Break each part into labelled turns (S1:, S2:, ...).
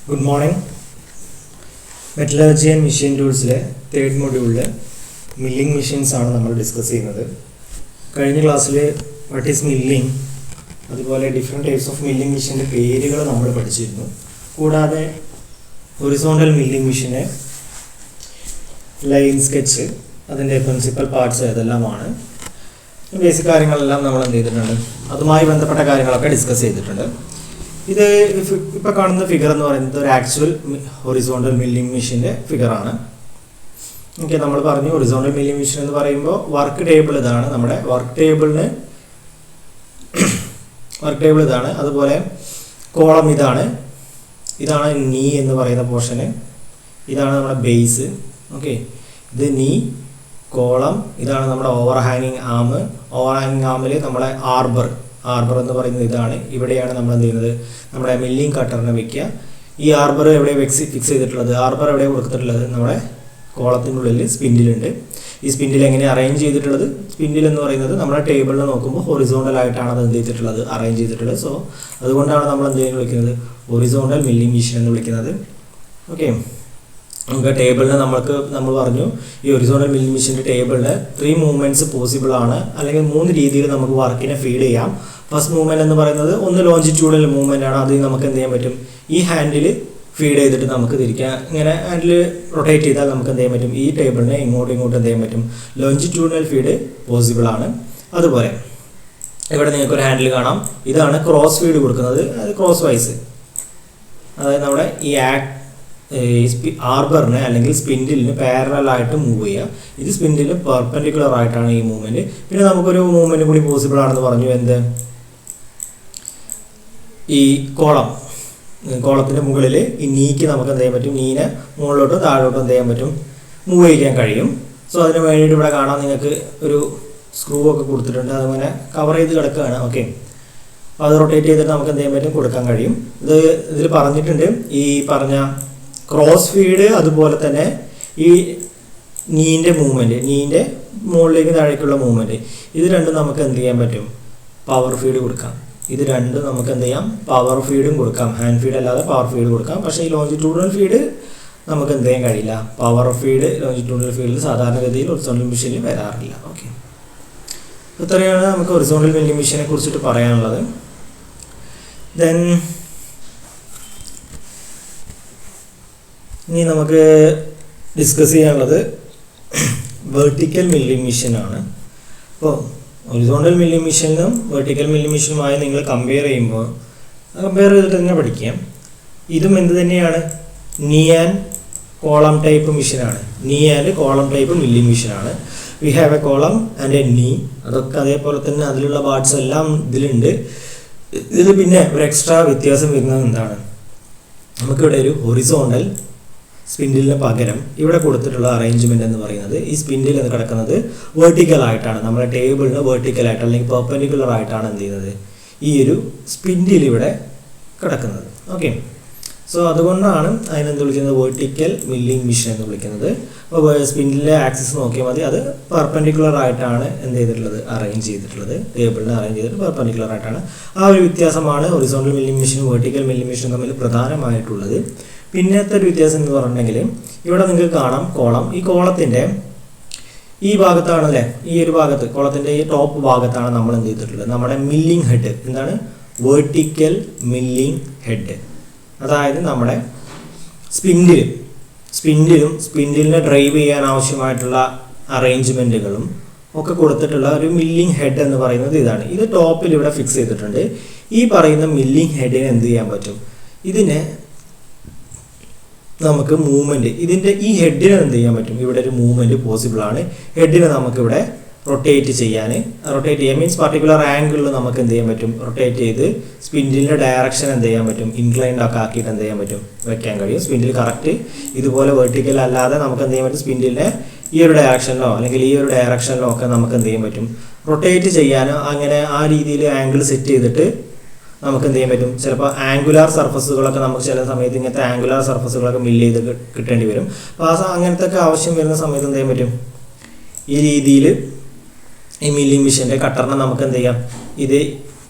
S1: Good morning. Metallurgy and Machine Tools third module milling machines ആണ് നമ്മൾ discuss ചെയ്യുന്നത്. കഴിഞ്ഞ ക്ലാസ്സിൽ വാട്ട് ഈസ് മില്ലിംഗ്, അതുപോലെ ഡിഫറെൻറ്റ് ടൈപ്സ് ഓഫ് മില്ലിംഗ് മെഷീൻ്റെ പേരുകൾ നമ്മൾ പഠിച്ചിരുന്നു. കൂടാതെ ഹൊറിസോണ്ടൽ മില്ലിംഗ് മെഷീന് ലൈൻ സ്കെച്ച്, അതിൻ്റെ പ്രിൻസിപ്പൽ പാർട്സ് ഏതെല്ലാമാണ്, ബേസിക് കാര്യങ്ങളെല്ലാം നമ്മൾ എന്ത് ചെയ്തിട്ടുണ്ട്, അതുമായി ബന്ധപ്പെട്ട കാര്യങ്ങളൊക്കെ ഡിസ്കസ് ചെയ്തിട്ടുണ്ട്. ഇത് ഇപ്പോൾ കാണുന്ന ഫിഗർ എന്ന് പറയുന്നത് ഒരു ആക്ച്വൽ ഹൊറിസോണ്ടൽ മില്ലിംഗ് മെഷീൻ്റെ ഫിഗറാണ്. ഓക്കെ, നമ്മൾ പറഞ്ഞു ഹൊറിസോണ്ടൽ മില്ലിംഗ് മെഷീൻ എന്ന് പറയുമ്പോൾ വർക്ക് ടേബിൾ ഇതാണ്, നമ്മുടെ വർക്ക് ടേബിൾ ഇതാണ്. അതുപോലെ കോളം ഇതാണ് നീ എന്ന് പറയുന്ന പോർഷന്, ഇതാണ് നമ്മുടെ ബേസ്. ഓക്കെ, ഇത് നീ, കോളം, ഇതാണ് നമ്മുടെ ഓവർ ഹാങ്ങിങ് ആമിൽ നമ്മളെ ആർബർ എന്ന് പറയുന്നത് ഇതാണ്. ഇവിടെയാണ് നമ്മൾ എന്ത് ചെയ്യുന്നത്, നമ്മുടെ മില്ലിംഗ് കട്ടറിനെ വെക്കുക. ഈ ആർബർ എവിടെ ഫിക്സ് ചെയ്തിട്ടുള്ളത്, ആർബർ എവിടെ കൊടുത്തിട്ടുള്ളത്, നമ്മുടെ കോളത്തിനുള്ളിൽ സ്പിൻഡിലുണ്ട്. ഈ സ്പിൻഡിൽ എങ്ങനെ അറേഞ്ച് ചെയ്തിട്ടുള്ളത്, സ്പിൻഡിൽ എന്ന് പറയുന്നത് നമ്മുടെ ടേബിളിൽ നോക്കുമ്പോൾ ഹൊറിസോണ്ടൽ ആയിട്ടാണ് അത് എന്ത് ചെയ്തിട്ടുള്ളത്, അറേഞ്ച് ചെയ്തിട്ടുള്ളത്. സോ അതുകൊണ്ടാണ് നമ്മൾ എന്ത് വിളിക്കുന്നത്, ഹൊറിസോണ്ടൽ മില്ലിംഗ് മെഷീൻ എന്ന് വിളിക്കുന്നത്. ഓക്കെ, നമുക്ക് ടേബിളിന് നമ്മൾ പറഞ്ഞു ഈ ഹൊറിസോണ്ടൽ മില്ലിംഗ് മെഷീൻ്റെ ടേബിളിന് 3 മൂവ്മെൻറ്റ്സ് പോസിബിൾ ആണ്, അല്ലെങ്കിൽ 3 രീതിയിൽ നമുക്ക് വർക്കിനെ ഫീഡ് ചെയ്യാം. ഫസ്റ്റ് മൂവ്മെൻറ്റ് എന്ന് പറയുന്നത് ഒന്ന് ലോഞ്ചിറ്റ്യൂഡൽ മൂവ്മെൻ്റ് ആണ്. അത് നമുക്ക് എന്ത് ചെയ്യാൻ പറ്റും, ഈ ഹാൻഡിൽ ഫീഡ് ചെയ്തിട്ട് നമുക്ക് തിരിക്കാം. ഇങ്ങനെ ഹാൻഡിൽ റൊട്ടേറ്റ് ചെയ്താൽ നമുക്ക് എന്ത് ചെയ്യാൻ പറ്റും, ഈ ടേബിളിനെ ഇങ്ങോട്ടും എന്ത് ചെയ്യാൻ പറ്റും, ലോഞ്ചിറ്റ്യൂഡൽ ഫീഡ് പോസിബിൾ ആണ്. അതുപോലെ ഇവിടെ നിങ്ങൾക്കൊരു ഹാൻഡിൽ കാണാം, ഇതാണ് ക്രോസ് ഫീഡ് കൊടുക്കുന്നത്, അത് ക്രോസ് വൈസ്, അതായത് നമ്മുടെ ഈ ആർബറിനെ അല്ലെങ്കിൽ സ്പിൻഡിലിന് പാരലായിട്ട് മൂവ് ചെയ്യുക. ഇത് സ്പിൻഡിലിന് പെർപെൻഡിക്കുലർ ആയിട്ടാണ് ഈ മൂവ്മെൻറ്റ്. പിന്നെ നമുക്കൊരു മൂവ്മെൻറ്റ് കൂടി പോസിബിൾ ആണെന്ന് പറഞ്ഞു, എന്ത്, ഈ കോളത്തിൻ്റെ മുകളിൽ ഈ നീക്ക് നമുക്ക് എന്ത് ചെയ്യാൻ പറ്റും, നീനെ മുകളിലോട്ടും താഴോട്ടും എന്ത് ചെയ്യാൻ പറ്റും, മൂവ് ചെയ്യാൻ കഴിയും. സോ അതിന് വേണ്ടിയിട്ട് ഇവിടെ കാണാൻ നിങ്ങൾക്ക് ഒരു സ്ക്രൂ ഒക്കെ കൊടുത്തിട്ടുണ്ട്, അതങ്ങനെ കവർ ചെയ്ത് കിടക്കുകയാണ്. ഓക്കെ, അപ്പോൾ അത് റൊട്ടേറ്റ് ചെയ്തിട്ട് നമുക്ക് എന്ത് ചെയ്യാൻ പറ്റും, കൊടുക്കാൻ കഴിയും. ഇതിൽ പറഞ്ഞിട്ടുണ്ട് ഈ പറഞ്ഞ ക്രോസ് ഫീഡ്, അതുപോലെ തന്നെ ഈ നീൻ്റെ മൂവ്മെൻറ്റ്, നീൻ്റെ മുകളിലേക്ക് താഴേക്കുള്ള മൂവ്മെൻറ്റ്, ഇത് രണ്ടും നമുക്ക് എന്ത് ചെയ്യാൻ പറ്റും, പവർ ഫീഡ് കൊടുക്കാം. ഇത് രണ്ടും നമുക്ക് എന്ത് ചെയ്യാം, പവർ ഫീഡും കൊടുക്കാം, ഹാൻഡ് ഫീഡ് അല്ലാതെ പവർ ഫീഡ് കൊടുക്കാം. പക്ഷേ ഈ ലോഞ്ചിറ്റ്യൂഡൽ ഫീഡ് നമുക്ക് എന്ത് ചെയ്യാൻ കഴിയില്ല, പവർ ഫീഡ് ലോഞ്ചിറ്റ്യൂഡൽ ഫീൽഡിൽ സാധാരണഗതിയിൽ ഹൊറിസോണ്ടൽ മെഷീനിൽ വരാറില്ല. ഓക്കെ, ഇത്രയാണ് നമുക്ക് ഹൊറിസോണ്ടൽ മില്ലിംഗ് മെഷീനെ കുറിച്ചിട്ട് പറയാനുള്ളത്. ദെൻ ഇനി നമുക്ക് ഡിസ്കസ് ചെയ്യാനുള്ളത് വെർട്ടിക്കൽ മില്ലിംഗ് മെഷീനാണ്. അപ്പോൾ ഹൊറിസോണ്ടൽ മില്ലിംഗ് മെഷീനും വെർട്ടിക്കൽ മില്ലിംഗ് മെഷീനുമായി നിങ്ങൾ കമ്പയർ ചെയ്തിട്ട് തന്നെ പഠിക്കാം. ഇതും എന്ത് തന്നെയാണ്, നീ ആൻഡ് കോളം ടൈപ്പ് മെഷീനാണ്. നീ ആൻഡ് കോളം ടൈപ്പ് മില്ലിംഗ് മെഷീനാണ്. We have A column and A നീ, അതൊക്കെ അതേപോലെ തന്നെ അതിലുള്ള പാർട്സ് എല്ലാം ഇതിലുണ്ട്. ഇതിൽ പിന്നെ ഒരു എക്സ്ട്രാ വ്യത്യാസം വരുന്നത് എന്താണ്, നമുക്കിവിടെ ഒരു ഹൊറിസോണ്ടൽ സ്പിൻഡിലിന് പകരം ഇവിടെ കൊടുത്തിട്ടുള്ള അറേഞ്ച്മെൻറ്റ് എന്ന് പറയുന്നത്, ഈ സ്പിൻഡിൽ എന്ന് കിടക്കുന്നത് വെർട്ടിക്കൽ ആയിട്ടാണ്, നമ്മുടെ ടേബിളിന് വെർട്ടിക്കൽ ആയിട്ട് അല്ലെങ്കിൽ പെർപെൻഡിക്കുലർ ആയിട്ടാണ് എന്ത് ചെയ്യുന്നത്, ഈ ഒരു സ്പിൻഡിൽ ഇവിടെ കിടക്കുന്നത്. ഓക്കെ, സോ അതുകൊണ്ടാണ് അതിനെന്ത് വിളിക്കുന്നത്, വെർട്ടിക്കൽ മില്ലിംഗ് മെഷീൻ എന്ന് വിളിക്കുന്നത്. അപ്പോൾ സ്പിൻഡിലെ ആക്സിസ് നോക്കിയാൽ മതി, അത് പെർപെൻഡിക്കുലർ ആയിട്ടാണ് എന്ത് ചെയ്തിട്ടുള്ളത്, അറേഞ്ച് ചെയ്തിട്ടുള്ളത്, ടേബിളിന് അറേഞ്ച് ചെയ്തിട്ട് പെർപെൻഡിക്കുലർ ആയിട്ടാണ്. ആ ഒരു വ്യത്യാസമാണ് ഹൊറിസോണ്ടൽ മില്ലിംഗ് മെഷീനും വെർട്ടിക്കൽ മില്ലിംഗ് മെഷീനും തമ്മിൽ പ്രധാനമായിട്ടുള്ളത്. പിന്നത്തെ ഒരു വ്യത്യാസം എന്ന് പറഞ്ഞിട്ടുണ്ടെങ്കിൽ ഇവിടെ നിങ്ങൾക്ക് കാണാം കോളം, ഈ കോളത്തിൻ്റെ ഈ ഭാഗത്താണല്ലേ, ഈ ഒരു ഭാഗത്ത് കോളത്തിൻ്റെ ഈ ടോപ്പ് ഭാഗത്താണ് നമ്മൾ എന്ത് ചെയ്തിട്ടുള്ളത്, നമ്മുടെ മില്ലിംഗ് ഹെഡ്, എന്താണ്, വെർട്ടിക്കൽ മില്ലിംഗ് ഹെഡ്. അതായത് നമ്മുടെ സ്പിൻഡിലിനെ ഡ്രൈവ് ചെയ്യാൻ ആവശ്യമായിട്ടുള്ള അറേഞ്ച്മെൻറ്റുകളും ഒക്കെ കൊടുത്തിട്ടുള്ള ഒരു മില്ലിംഗ് ഹെഡ് എന്ന് പറയുന്നത് ഇതാണ്. ഇത് ടോപ്പിൽ ഇവിടെ ഫിക്സ് ചെയ്തിട്ടുണ്ട്. ഈ പറയുന്ന മില്ലിംഗ് ഹെഡിനെ എന്ത് ചെയ്യാൻ പറ്റും, ഇതിനെ നമുക്ക് മൂവ്മെൻറ്റ്, ഇതിൻ്റെ ഈ ഹെഡിനെ എന്ത് ചെയ്യാൻ പറ്റും, ഇവിടെ ഒരു മൂവ്മെൻറ്റ് പോസിബിൾ ആണ്. ഹെഡിനെ നമുക്കിവിടെ റൊട്ടേറ്റ് ചെയ്യാൻ മീൻസ് പർട്ടിക്കുലർ ആംഗിളിൽ നമുക്ക് എന്ത് ചെയ്യാൻ പറ്റും, റൊട്ടേറ്റ് ചെയ്ത് സ്പിൻഡിലിൻ്റെ ഡയറക്ഷൻ എന്ത് ചെയ്യാൻ പറ്റും, ഇൻക്ലൈൻഡ് ഒക്കെ ആക്കിയിട്ട് എന്ത് ചെയ്യാൻ പറ്റും, വെക്കാൻ കഴിയും. സ്പിൻഡിൽ കറക്റ്റ് ഇതുപോലെ വെർട്ടിക്കൽ അല്ലാതെ നമുക്ക് എന്ത് ചെയ്യാൻ പറ്റും, സ്പിൻഡിലിനെ ഈ ഒരു ഡയറക്ഷനിലോ അല്ലെങ്കിൽ ഈ ഒരു ഡയറക്ഷനിലോ ഒക്കെ നമുക്ക് എന്ത് ചെയ്യാൻ പറ്റും, റൊട്ടേറ്റ് ചെയ്യാനോ, അങ്ങനെ ആ രീതിയിൽ ആംഗിൾ സെറ്റ് ചെയ്തിട്ട് നമുക്ക് എന്ത് ചെയ്യാൻ പറ്റും. ചിലപ്പോൾ ആംഗുലാർ സർഫസുകളൊക്കെ നമുക്ക് ചില സമയത്ത് ഇങ്ങനത്തെ ആംഗുലാർ സർഫസുകളൊക്കെ മില്ല് ചെയ്ത് കിട്ടേണ്ടി വരും. അപ്പോൾ അങ്ങനത്തെ ഒക്കെ ആവശ്യം വരുന്ന സമയത്ത് എന്ത് ചെയ്യാൻ പറ്റും, ഈ രീതിയിൽ ഈ മില്ലിംഗ് മെഷീൻ്റെ കട്ടറിനെ നമുക്ക് എന്ത് ചെയ്യാം, ഇത്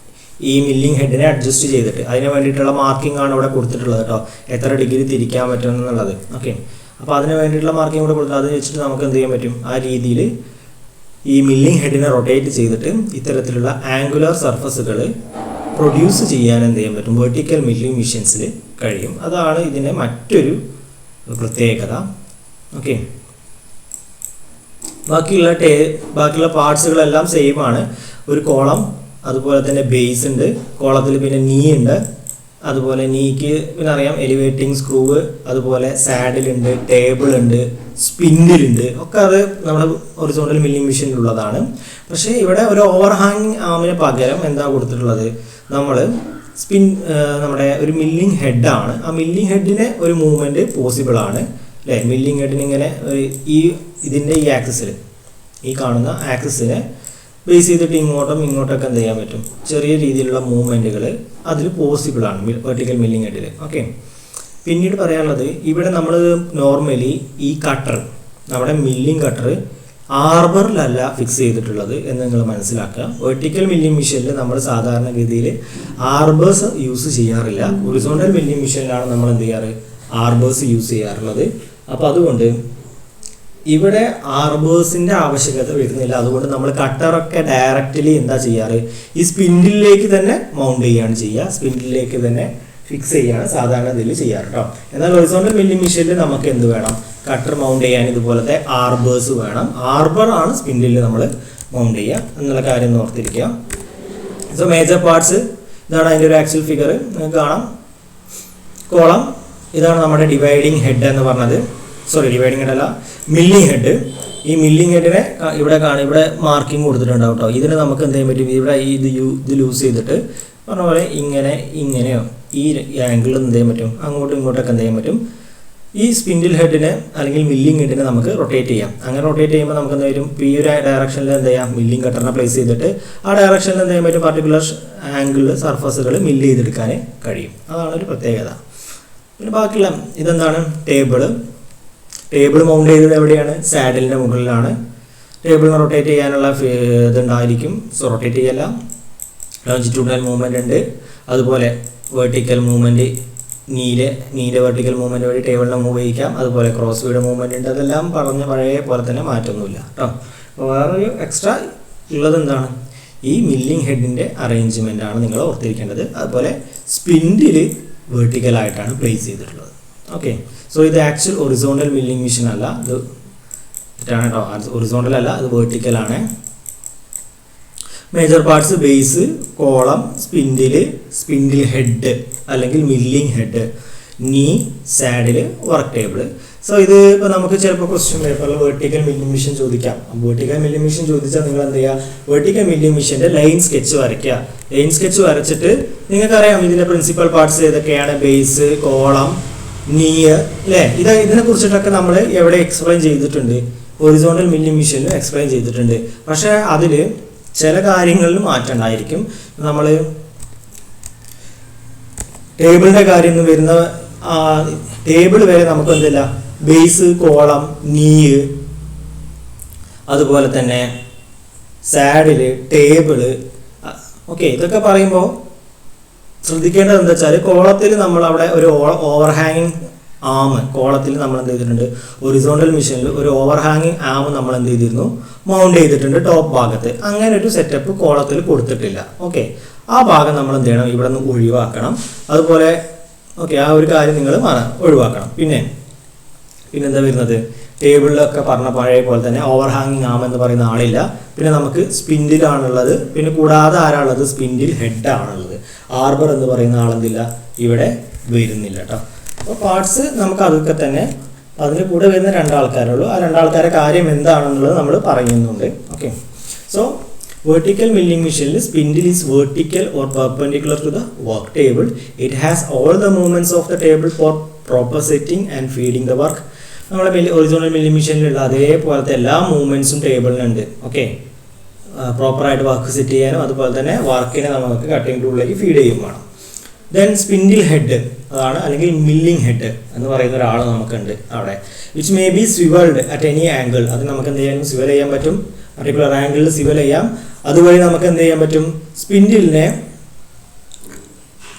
S1: ഈ മില്ലിംഗ് ഹെഡിനെ അഡ്ജസ്റ്റ് ചെയ്തിട്ട് അതിന് വേണ്ടിയിട്ടുള്ള മാർക്കിംഗ് ആണ് ഇവിടെ കൊടുത്തിട്ടുള്ളത് കേട്ടോ, എത്ര ഡിഗ്രി തിരിക്കാൻ പറ്റും എന്നുള്ളത്. ഓക്കെ, അപ്പോൾ അതിന് വേണ്ടിയിട്ടുള്ള മാർക്കിംഗ് ഇവിടെ കൊടുത്ത് അത് വെച്ചിട്ട് നമുക്ക് എന്ത് ചെയ്യാൻ പറ്റും, ആ രീതിയിൽ ഈ മില്ലിംഗ് ഹെഡിനെ റൊട്ടേറ്റ് ചെയ്തിട്ട് ഇത്തരത്തിലുള്ള ആംഗുലർ സർഫസുകൾ പ്രൊഡ്യൂസ് ചെയ്യാൻ എന്ത് ചെയ്യാൻ പറ്റും, വെർട്ടിക്കൽ മില്ലിംഗ് മെഷീൻസിൽ കഴിയും. അതാണ് ഇതിൻ്റെ മറ്റൊരു പ്രത്യേകത. ഓക്കെ, ബാക്കിയുള്ള പാർട്സുകളെല്ലാം സെയിം ആണ്. ഒരു കോളം, അതുപോലെ തന്നെ ബേസ് ഉണ്ട്, കോളത്തിൽ പിന്നെ നീ ഉണ്ട്, അതുപോലെ നീക്ക് പിന്നെ അറിയാം എലിവേറ്റിംഗ് സ്ക്രൂവ്, അതുപോലെ സാഡിലുണ്ട്, ടേബിൾ ഉണ്ട്, സ്പിൻഡിലുണ്ട്, ഒക്കെ അത് നമ്മുടെ ഹൊറിസോണ്ടൽ മില്ലിംഗ് മെഷീനിലുള്ളതാണ്. പക്ഷേ ഇവിടെ ഒരു ഓവർഹാങ്ങിങ് ആമിന് പകരം എന്താ കൊടുത്തിട്ടുള്ളത്, നമ്മൾ നമ്മുടെ ഒരു മില്ലിംഗ് ഹെഡാണ്. ആ മില്ലിംഗ് ഹെഡിന് ഒരു മൂവ്മെൻറ്റ് പോസിബിൾ ആണ് അല്ലേ. മില്ലിംഗ് ഹെഡിന് ഇങ്ങനെ ഇതിൻ്റെ ഈ ആക്സിസിൽ, ഈ കാണുന്ന ആക്സിസിനെ ബേസ് ചെയ്തിട്ട് ഇങ്ങോട്ടൊക്കെ എന്ത് ചെയ്യാൻ പറ്റും, ചെറിയ രീതിയിലുള്ള മൂവ്മെൻറ്റുകൾ അതിൽ പോസിബിൾ ആണ് വെർട്ടിക്കൽ മില്ലിംഗ് ഹെഡിൽ. ഓക്കെ, പിന്നീട് പറയാനുള്ളത് ഇവിടെ നമ്മൾ നോർമലി ഈ കട്ടർ, നമ്മുടെ മില്ലിംഗ് കട്ടർ ആർബറിലല്ല ഫിക്സ് ചെയ്തിട്ടുള്ളത് എന്ന് നിങ്ങൾ മനസ്സിലാക്കുക. വെർട്ടിക്കൽ മില്ലിംഗ് മെഷീനിൽ നമ്മൾ സാധാരണഗതിയിൽ ആർബേഴ്സ് യൂസ് ചെയ്യാറില്ല. ഹൊറിസോണ്ടൽ മില്ലിംഗ് മെഷീനിലാണ് നമ്മൾ എന്ത് ചെയ്യാറ്, ആർബേഴ്സ് യൂസ് ചെയ്യാറുള്ളത്. അപ്പോൾ അതുകൊണ്ട് ഇവിടെ ആർബേഴ്സിൻ്റെ ആവശ്യകത വരുന്നില്ല. അതുകൊണ്ട് നമ്മൾ കട്ടറൊക്കെ ഡയറക്റ്റ്ലി എന്താ ചെയ്യാറ്, ഈ സ്പിൻഡിലേക്ക് തന്നെ മൗണ്ട് ചെയ്യുകയാണ് ചെയ്യുക, സ്പിൻഡിലേക്ക് തന്നെ ഫിക്സ് ചെയ്യുകയാണ് സാധാരണ ഇതിൽ ചെയ്യാറ് കേട്ടോ. എന്നാൽ ഹൊറിസോണ്ടൽ മില്ലിംഗ് മെഷീനിൽ നമുക്ക് എന്ത് വേണം, കട്ടർ മൗണ്ട് ചെയ്യാൻ ഇതുപോലത്തെ ആർബേഴ്സ് വേണം. ആർബർ ആണ് സ്പിൻഡിൽ നമ്മൾ മൗണ്ട് ചെയ്യുക എന്നുള്ള കാര്യം ഒന്ന് ഓർത്തിരിക്കുക. സോ മേജർ പാർട്സ് ഇതാണ്, അതിൻ്റെ ഒരു ആക്ച്വൽ ഫിഗർ നിങ്ങൾക്ക് കാണാം. കോളം ഇതാണ് നമ്മുടെ ഡിവൈഡിങ് ഹെഡ് എന്ന് പറഞ്ഞത്, ഡിവൈഡിങ് ഹെഡ് അല്ല, മില്ലിംഗ് ഹെഡ്. ഈ മില്ലിംഗ് ഹെഡിനെ ഇവിടെ മാർക്കിംഗ് കൊടുത്തിട്ടുണ്ടാവും കേട്ടോ. ഇതിന് നമുക്ക് എന്ത് ചെയ്യാൻ പറ്റും, ഇവിടെ ഇത് യൂസ് ചെയ്തിട്ട് പറഞ്ഞ പോലെ ഇങ്ങനെയോ ഈ ആംഗിളിൽ എന്ത് ചെയ്യാൻ പറ്റും, അങ്ങോട്ടും ഇങ്ങോട്ടൊക്കെ എന്ത് ചെയ്യാൻ പറ്റും, ഈ സ്പിൻഡിൽ ഹെഡിനെ അല്ലെങ്കിൽ മില്ലിംഗ് ഹെഡിനെ നമുക്ക് റൊട്ടേറ്റ് ചെയ്യാം. അങ്ങനെ റൊട്ടേറ്റ് ചെയ്യുമ്പോൾ നമുക്ക് എന്ത് വരും, ഈ ഒരു ഡയറക്ഷനിൽ എന്ത് ചെയ്യാം, മില്ലിംഗ് കട്ടറിനെ പ്ലേസ് ചെയ്തിട്ട് ആ ഡയറക്ഷനിൽ എന്ത് ചെയ്യാൻ പറ്റും, പർട്ടിക്കുലർ ആംഗിളിൽ സർഫസുകൾ മില്ല് ചെയ്തെടുക്കാൻ കഴിയും. അതാണ് ഒരു പ്രത്യേകത. പിന്നെ ബാക്കിയുള്ള ഇതെന്താണ്, ടേബിൾ മൗണ്ട് ചെയ്തത് എവിടെയാണ്, സാഡിലിൻ്റെ മുകളിലാണ്. ടേബിളിനെ റൊട്ടേറ്റ് ചെയ്യാനുള്ള ഇതുണ്ടായിരിക്കും. സോ റൊട്ടേറ്റ് ചെയ്യല്ല, ലോഞ്ചിറ്റ്യൂഡിനൽ മൂവ്മെൻ്റ് ഉണ്ട്, അതുപോലെ വെർട്ടിക്കൽ മൂവ്മെൻറ്റ് നീലെ വെർട്ടിക്കൽ മൂവ്മെൻറ്റ് വഴി ടേബിളിനെ മൂവ് ചെയ്യിക്കാം, അതുപോലെ ക്രോസ് വീഡ് മൂവ്മെൻറ്റ് ഉണ്ട്. അതെല്ലാം പറഞ്ഞ പഴയ പോലെ തന്നെ മാറ്റമൊന്നുമില്ല കേട്ടോ. അപ്പോൾ വേറൊരു എക്സ്ട്രാ ഉള്ളത് എന്താണ്, ഈ മില്ലിംഗ് ഹെഡിൻ്റെ അറേഞ്ച്മെൻ്റ് ആണ് നിങ്ങൾ ഓർത്തിരിക്കേണ്ടത്. അതുപോലെ സ്പിൻഡിൽ വെർട്ടിക്കലായിട്ടാണ് പ്ലേസ് ചെയ്തിട്ടുള്ളത്. ഓക്കെ, സോ ഇത് ആക്ച്വൽ ഹൊറിസോണ്ടൽ മില്ലിംഗ് മെഷീൻ അല്ല, ഇത് തെറ്റാണ് കേട്ടോ, ഹൊറിസോണ്ടൽ അല്ല, അത് വെർട്ടിക്കലാണ്. Major parts base, column, spindle head അല്ലെങ്കിൽ milling head, knee, saddle, work table. So ഇത് ഇപ്പോൾ നമുക്ക് ചിലപ്പോൾ ക്വസ്റ്റ്യൻ പേപ്പറിൽ വെർട്ടിക്കൽ മില്ലിംഗ് മെഷീൻ ചോദിക്കാം. വെർട്ടിക്കൽ മില്ലിംഗ് മെഷീൻ ചോദിച്ചാൽ നിങ്ങൾ എന്ത് ചെയ്യുക, വെർട്ടിക്കൽ മില്ലിംഗ് മെഷീൻ്റെ ലൈൻ സ്കെച്ച് വരയ്ക്കുക. ലൈൻ സ്കെച്ച് വരച്ചിട്ട് നിങ്ങൾക്കറിയാം ഇതിൻ്റെ പ്രിൻസിപ്പൽ പാർട്സ് ഏതൊക്കെയാണ്, ബേസ്, കോളം, നീ അല്ലേ. ഇതിനെ കുറിച്ചിട്ടൊക്കെ നമ്മൾ എവിടെ എക്സ്പ്ലെയിൻ ചെയ്തിട്ടുണ്ട്, ഹൊറിസോണ്ടൽ മില്ലിംഗ് മെഷീനിൽ എക്സ്പ്ലെയിൻ ചെയ്തിട്ടുണ്ട്. പക്ഷേ അതിൽ ചില കാര്യങ്ങളിൽ മാറ്റം ഉണ്ടായിരിക്കും. നമ്മൾ ടേബിളിൻ്റെ കാര്യം വരുന്ന ടേബിൾ വരെ നമുക്ക് എന്തില്ല, ബേസ്, കോളം, നീ, അതുപോലെ തന്നെ സാഡില്, ടേബിള്. ഓക്കെ, ഇതൊക്കെ പറയുമ്പോൾ ശ്രദ്ധിക്കേണ്ടത് എന്താ വെച്ചാൽ, കോളത്തിൽ നമ്മൾ അവിടെ ഒരു ഓവർഹാങ്ങിങ് ആം, കോളത്തിൽ നമ്മൾ എന്ത് ചെയ്തിട്ടുണ്ട്, ഹൊറിസോണ്ടൽ മെഷീനിൽ ഒരു ഓവർഹാങ്ങിങ് ആം നമ്മൾ എന്ത് ചെയ്തിരുന്നു, മൗണ്ട് ചെയ്തിട്ടുണ്ട് ടോപ്പ് ഭാഗത്ത്. അങ്ങനെ ഒരു സെറ്റപ്പ് കോളത്തിൽ കൊടുത്തിട്ടില്ല. ഓക്കെ, ആ ഭാഗം നമ്മൾ എന്ത് ചെയ്യണം, ഇവിടെ നിന്ന് ഒഴിവാക്കണം. അതുപോലെ ഓക്കെ, ആ ഒരു കാര്യം നിങ്ങൾ ഒഴിവാക്കണം. പിന്നെന്താ വരുന്നത്, ടേബിളിലൊക്കെ പറഞ്ഞ പഴയ പോലെ തന്നെ ഓവർഹാങ്ങിങ് ആം എന്ന് പറയുന്ന ആളില്ല. പിന്നെ നമുക്ക് സ്പിൻഡിലാണുള്ളത്. പിന്നെ കൂടാതെ ആരാളുള്ളത്, സ്പിൻഡിൽ ഹെഡാണുള്ളത്. ആർബർ എന്ന് പറയുന്ന ആളെന്തില്ല, ഇവിടെ വരുന്നില്ല കേട്ടോ. അപ്പോൾ പാർട്സ് നമുക്ക് അതൊക്കെ തന്നെ, അതിന് കൂടെ വരുന്ന രണ്ടാൾക്കാരുള്ളൂ. ആ രണ്ടാൾക്കാരെ കാര്യം എന്താണെന്നുള്ളത് നമ്മൾ പറയുന്നുണ്ട്. ഓക്കെ, സോ വെർട്ടിക്കൽ മില്ലിംഗ് മെഷീനിൽ spindle is vertical or perpendicular to the work table. It has all the movements of the table for proper setting and feeding the work. നമ്മുടെ ഒറിജിനൽ മില്ലിംഗ് മെഷീനിലുള്ള അതേപോലത്തെ എല്ലാ മൂവ്മെൻറ്റ്സും ടേബിളിനുണ്ട്. ഓക്കെ, പ്രോപ്പറായിട്ട് work set ചെയ്യാനും അതുപോലെ തന്നെ വർക്കിനെ നമുക്ക് കട്ടിംഗ് ടൂളിലേക്ക് ഫീഡ് ചെയ്യും വേണം. ദെൻ സ്പിൻഡിൽ ഹെഡ്, അതാണ് അല്ലെങ്കിൽ മില്ലിംഗ് ഹെഡ് എന്ന് പറയുന്ന ഒരാൾ നമുക്കുണ്ട് അവിടെ. Which may be swivelled at any angle. അത് നമുക്ക് എന്ത് ചെയ്യാനും സ്വിവൽ ചെയ്യാൻ പറ്റും, പർട്ടിക്കുലർ ആംഗിളിൽ സ്വിവൽ ചെയ്യാം. അതുവഴി നമുക്ക് എന്ത് ചെയ്യാൻ പറ്റും, സ്പിൻഡിലിനെ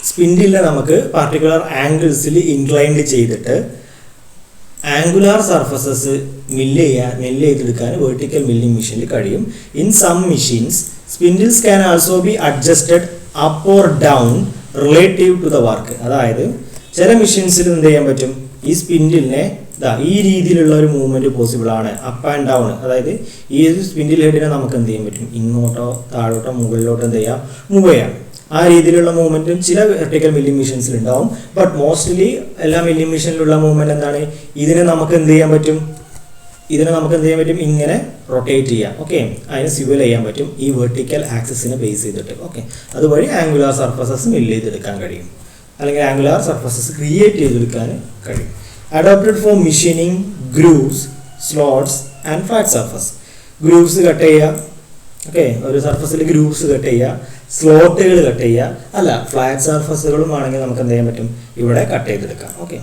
S1: സ്പിൻഡിലിനെ നമുക്ക് പർട്ടിക്കുലർ ആംഗിൾസിൽ ഇൻക്ലൈൻഡ് ചെയ്തിട്ട് ആംഗുലാർ സർഫസസ് മില്ല് ചെയ്തെടുക്കാൻ വെർട്ടിക്കൽ മില്ലിംഗ് മെഷീനിൽ കഴിയും. In some machines spindles can also be adjusted up or down relative to the work. അതായത് ചില മെഷീൻസിൽ എന്ത് ചെയ്യാൻ പറ്റും, ഈ സ്പിൻഡിലിനെ ഈ രീതിയിലുള്ള ഒരു മൂവ്മെൻറ്റ് പോസിബിൾ ആണ്, അപ്പ് ആൻഡ് ഡൗൺ. അതായത് ഈ ഒരു സ്പിൻഡിൽ ഹെഡിനെ നമുക്ക് എന്ത് ചെയ്യാൻ പറ്റും, ഇങ്ങോട്ടോ താഴോട്ടോ മുകളിലോട്ടോ എന്ത് ചെയ്യാം, മൂവ് ചെയ്യാം. ആ രീതിയിലുള്ള മൂവ്മെൻറ്റും ചില വെർട്ടിക്കൽ മില്ലിംഗ് മെഷീൻസിൽ ഉണ്ടാവും. ബട്ട് മോസ്റ്റ്ലി എല്ലാ മില്ലിംഗ് മെഷീനിലുള്ള മൂവ്മെൻറ്റ് എന്താണ്, ഇതിനെ നമുക്ക് എന്ത് ചെയ്യാൻ പറ്റും, ഇങ്ങനെ റൊട്ടേറ്റ് ചെയ്യാം. ഓക്കെ, അതിനെ സ്വിവൽ ചെയ്യാൻ പറ്റും ഈ വെർട്ടിക്കൽ ആക്സിസിനെ ബേസ് ചെയ്തിട്ട്. ഓക്കെ, അതുവഴി ആംഗുലാർ സർഫസസ് മില്ല് ചെയ്തെടുക്കാൻ കഴിയും, അല്ലെങ്കിൽ ആംഗുലാർ സർഫസസ് ക്രിയേറ്റ് ചെയ്തെടുക്കാൻ കഴിയും. Adopted for machining grooves, slots and flat surface. Grooves cut ചെയ്യുക, ഓക്കെ, ഒരു സർഫസിൽ ഗ്രൂവ്സ് കട്ട് ചെയ്യുക, സ്ലോട്ടുകൾ കട്ട് ചെയ്യുക, അല്ല ഫ്ലാറ്റ് സർഫസുകളും ആണെങ്കിൽ നമുക്ക് എന്ത് ചെയ്യാൻ പറ്റും, ഇവിടെ കട്ട് ചെയ്തെടുക്കാം. ഓക്കെ,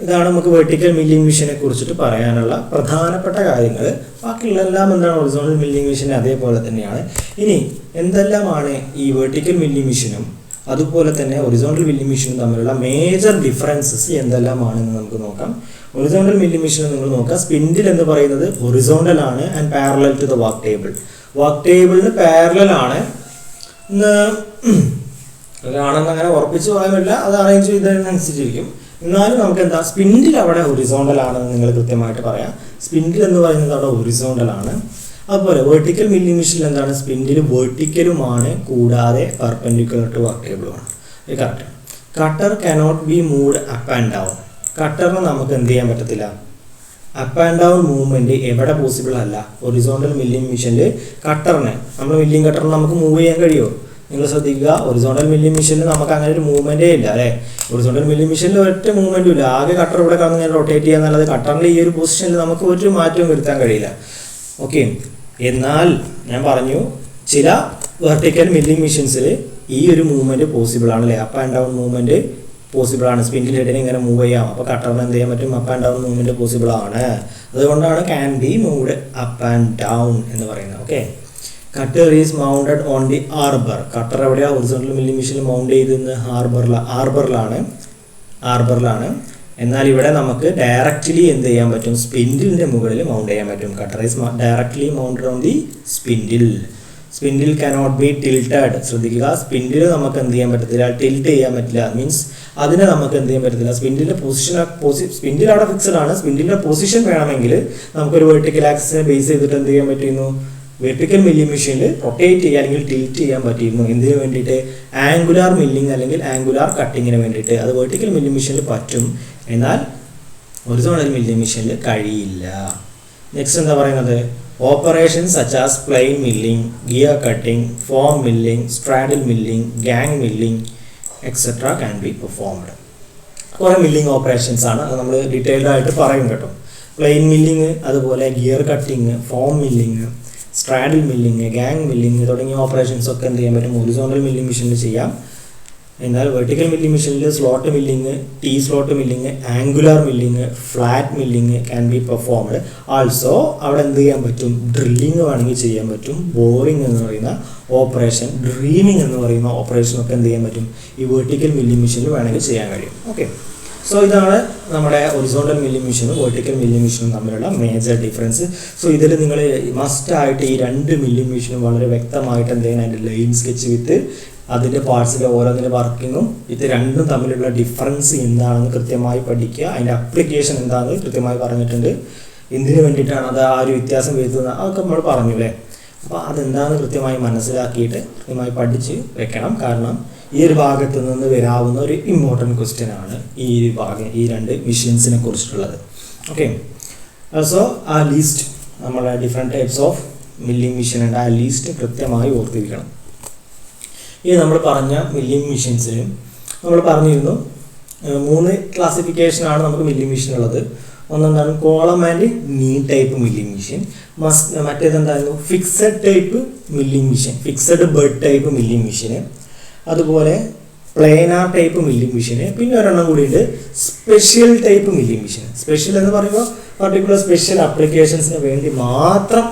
S1: ഇതാണ് നമുക്ക് വെർട്ടിക്കൽ മില്ലിംഗ് മെഷീനെ കുറിച്ചിട്ട് പറയാനുള്ള പ്രധാനപ്പെട്ട കാര്യങ്ങൾ. ബാക്കിയുള്ള എല്ലാം എന്താണ് ഹൊറിസോണ്ടൽ മില്ലിംഗ് മെഷീൻ അതേപോലെ തന്നെയാണ്. ഇനി എന്തെല്ലാമാണ് ഈ വെർട്ടിക്കൽ മില്ലിംഗ് മെഷീനും അതുപോലെ തന്നെ ഹൊറിസോണ്ടൽ മില്ലിംഗ് മെഷീനും തമ്മിലുള്ള മേജർ ഡിഫറൻസസ് എന്തെല്ലാമാണെന്ന് നമുക്ക് നോക്കാം. ഹൊറിസോണ്ടൽ മില്ലിംഗ് മെഷീൻ നിങ്ങൾ നോക്കുക, സ്പിൻഡിൽ എന്ന് പറയുന്നത് ഹൊറിസോണ്ടൽ ആണ് and parallel to the work table. Work ടേബിളിന് പാരലൽ ആണ് ആണെന്ന് അങ്ങനെ ഉറപ്പിച്ച് പറയാൻ പറ്റില്ല, അത് അറേഞ്ച് ചെയ്തതിനനുസരിച്ചിരിക്കും. എന്നാലും നമുക്ക് എന്താ, സ്പിൻഡിൽ അവിടെ ഹൊറിസോണ്ടൽ ആണെന്ന് നിങ്ങൾ കൃത്യമായിട്ട് പറയാം. സ്പിൻഡിൽ എന്ന് പറയുന്നത് അവിടെ ഹൊറിസോണ്ടൽ ആണ്. അതുപോലെ വെർട്ടിക്കൽ മില്ലിംഗ് മെഷീനിൽ എന്താണ്, സ്പിൻഡിൽ വെർട്ടിക്കലുമാണ് കൂടാതെ പെർപെൻഡിക്കുലർ ടു വർക്ക് ടേബിളുമാണ്. ഇത് correct. Cutter cannot be moved up and down. കട്ടറിന് നമുക്ക് എന്ത് ചെയ്യാൻ പറ്റത്തില്ല, അപ്പ് ആൻഡ് ഡൗൺ മൂവ്മെൻറ്റ് എവിടെ പോസിബിൾ അല്ല. ഹൊറിസോണ്ടൽ മില്ലിംഗ് മെഷീനിൽ കട്ടറിന്, നമ്മൾ മില്ലിംഗ് കട്ടറിന് നമുക്ക് മൂവ് ചെയ്യാൻ കഴിയുമോ, നിങ്ങൾ ശ്രദ്ധിക്കുക. ഹൊറിസോണ്ടൽ മില്ലിംഗ് മെഷീനിൽ നമുക്ക് അങ്ങനെ ഒരു മൂവ്മെൻറ്റേ ഇല്ല അല്ലേ. ഹൊറിസോണ്ടൽ മില്ലിംഗ് മെഷീനിൽ ഒറ്റ മൂവ്മെൻറ്റും ഇല്ല, ആകെ കട്ടർ ഇവിടെ കടന്ന് ഞാൻ റൊട്ടേറ്റ് ചെയ്യാന്നല്ലാതെ കട്ടറിൻ്റെ ഈ ഒരു പൊസിഷനിൽ നമുക്ക് ഒരു മാറ്റവും വരുത്താൻ കഴിയില്ല. ഓക്കെ, എന്നാൽ ഞാൻ പറഞ്ഞു ചില വെർട്ടിക്കൽ മില്ലിംഗ് മെഷീൻസിൽ ഈ ഒരു മൂവ്മെൻറ്റ് പോസിബിൾ ആണ് അല്ലേ, up and down movement possible ആണ്. സ്പിൻഡിൽ ഹെഡിനെ ഇങ്ങനെ മൂവ് ചെയ്യാം, അപ്പോൾ കട്ടറിന് എന്ത് ചെയ്യാൻ പറ്റും, up and down movement possible ആണ്. അതുകൊണ്ടാണ് can be moved up and down എന്ന് പറയുന്നത്. Okay, cutter is mounted on the arbor. Cutter എവിടെയാണ്, ഹൊറിസോണ്ടൽ മില്ലിംഗ് മെഷീനിൽ മൗണ്ട് ചെയ്തെന്ന് ആർബറിലാണ്. എന്നാൽ ഇവിടെ നമുക്ക് ഡയറക്റ്റ്ലി എന്ത് ചെയ്യാൻ പറ്റും, സ്പിൻഡിലിൻ്റെ മുകളിൽ മൗണ്ട് ചെയ്യാൻ പറ്റും. Cutter is directly mounted on the spindle. Spindle cannot be tilted. ശ്രദ്ധിക്കുക, സ്പിൻഡിൽ നമുക്ക് എന്ത് ചെയ്യാൻ പറ്റത്തില്ല, ടിൽറ്റ് ചെയ്യാൻ പറ്റില്ല. മീൻസ് അതിനെ നമുക്ക് എന്ത് ചെയ്യാൻ പറ്റത്തില്ല, സ്പിൻഡിൻ്റെ സ്പിൻഡിൽ അവിടെ ഫിക്സഡ് ആണ്. സ്പിൻഡിൻ്റെ പൊസിഷൻ വേണമെങ്കിൽ നമുക്കൊരു വെർട്ടിക്കൽ ആക്സിസിനെ ബേസ് ചെയ്തിട്ട് എന്ത് ചെയ്യാൻ പറ്റുന്നു, വെർട്ടിക്കൽ മില്ലിംഗ് മെഷീനിൽ റൊട്ടേറ്റ് ചെയ്യുക അല്ലെങ്കിൽ ടിൽറ്റ് ചെയ്യാൻ പറ്റിയിരുന്നു. എന്തിനു വേണ്ടിയിട്ട്, ആംഗുലാർ മില്ലിംഗ് അല്ലെങ്കിൽ ആംഗുലാർ കട്ടിങ്ങിന് വേണ്ടിയിട്ട്. അത് വെർട്ടിക്കൽ മില്ലിംഗ് മെഷീനിൽ പറ്റും, എന്നാൽ ഹൊറിസോണ്ടൽ മില്ലിംഗ് മെഷീനിൽ കഴിയില്ല. നെക്സ്റ്റ് എന്താ പറയുന്നത്, operations such as plain milling, gear cutting, form milling, straddle milling, gang milling etcetera can be performed. കുറേ മില്ലിംഗ് ഓപ്പറേഷൻസ് ആണ്, അത് നമ്മൾ ഡീറ്റെയിൽഡ് ആയിട്ട് പറയും കേട്ടോ. പ്ലെയിൻ മില്ലിംഗ്, അതുപോലെ gear cutting, form milling, straddle milling, gang milling തുടങ്ങിയ ഓപ്പറേഷൻസ് ഒക്കെ എന്ത് ചെയ്യാൻ പറ്റും, ഹൊറിസോണ്ടൽ മില്ലിംഗ് മെഷീനിൽ ചെയ്യാം. എന്നാൽ വെർട്ടിക്കൽ മില്ലിംഗ് മെഷീനിൽ slot milling, T slot milling, angular milling, flat milling can be performed. Also അവിടെ എന്ത് ചെയ്യാൻ പറ്റും, ഡ്രില്ലിംഗ് വേണമെങ്കിൽ ചെയ്യാൻ പറ്റും. ബോറിംഗ് എന്ന് പറയുന്ന ഓപ്പറേഷൻ, ഡ്രീമിംഗ് എന്ന് പറയുന്ന ഓപ്പറേഷനൊക്കെ എന്ത് ചെയ്യാൻ പറ്റും, ഈ വെർട്ടിക്കൽ മില്ലിംഗ് മെഷീനിൽ വേണമെങ്കിൽ ചെയ്യാൻ കഴിയും. ഓക്കെ, സോ ഇതാണ് നമ്മുടെ ഹൊറിസോണ്ടൽ മില്ലിംഗ് മെഷീനും വെർട്ടിക്കൽ മില്ലിംഗ് മെഷീനും തമ്മിലുള്ള മേജർ ഡിഫറൻസ്. സോ ഇതിൽ നിങ്ങൾ മസ്റ്റായിട്ട് ഈ രണ്ട് മില്ലിംഗ് മെഷീനും വളരെ വ്യക്തമായിട്ട് എന്ത് ചെയ്യണം, അതിൻ്റെ ലൈൻ സ്കെച്ച് വിത്ത് അതിൻ്റെ പാർട്സിലെ ഓരോന്നിൻ്റെ വർക്കിങ്ങും ഇത് രണ്ടും തമ്മിലുള്ള ഡിഫറൻസ് എന്താണെന്ന് കൃത്യമായി പഠിക്കുക. അതിൻ്റെ അപ്ലിക്കേഷൻ എന്താണെന്ന് കൃത്യമായി പറഞ്ഞിട്ടുണ്ട്. എന്തിനു വേണ്ടിയിട്ടാണ് അത് ആ ഒരു വ്യത്യാസം വരുത്തുന്നത് അതൊക്കെ നമ്മൾ പറഞ്ഞു അല്ലേ. അപ്പോൾ അതെന്താണെന്ന് കൃത്യമായി മനസ്സിലാക്കിയിട്ട് കൃത്യമായി പഠിച്ച് വെക്കണം. കാരണം ഈ ഒരു ഭാഗത്ത് നിന്ന് വരാവുന്ന ഒരു ഇമ്പോർട്ടൻറ്റ് ക്വസ്റ്റ്യൻ ആണ് ഈ രണ്ട് മെഷീൻസിനെ കുറിച്ചിട്ടുള്ളത്. ഓക്കെ, സോ ആ ലീസ്റ്റ് നമ്മളെ different types of milling machine ഉണ്ട്, ആ ലീസ്റ്റ് കൃത്യമായി ഓർത്തിരിക്കണം. ഈ നമ്മൾ പറഞ്ഞ മില്ലിംഗ് മെഷീൻസിൽ നമ്മൾ പറഞ്ഞിരുന്നു 3 ക്ലാസിഫിക്കേഷനാണ് നമുക്ക് മില്ലിംഗ് മെഷീൻ ഉള്ളത്. ഒന്നെന്താണ്, column and knee type milling machine. മറ്റേതെന്തായിരുന്നു, fixed type milling machine, fixed bed type milling മെഷീന്, അതുപോലെ പ്ലേനാർ ടൈപ്പ് മില്ലിംഗ് മെഷീന്. പിന്നെ ഒരെണ്ണം കൂടിയുണ്ട്, special type milling machine. Special എന്ന് പറയുമ്പോൾ പർട്ടിക്കുലർ സ്പെഷ്യൽ ആപ്ലിക്കേഷൻസിന് വേണ്ടി മാത്രം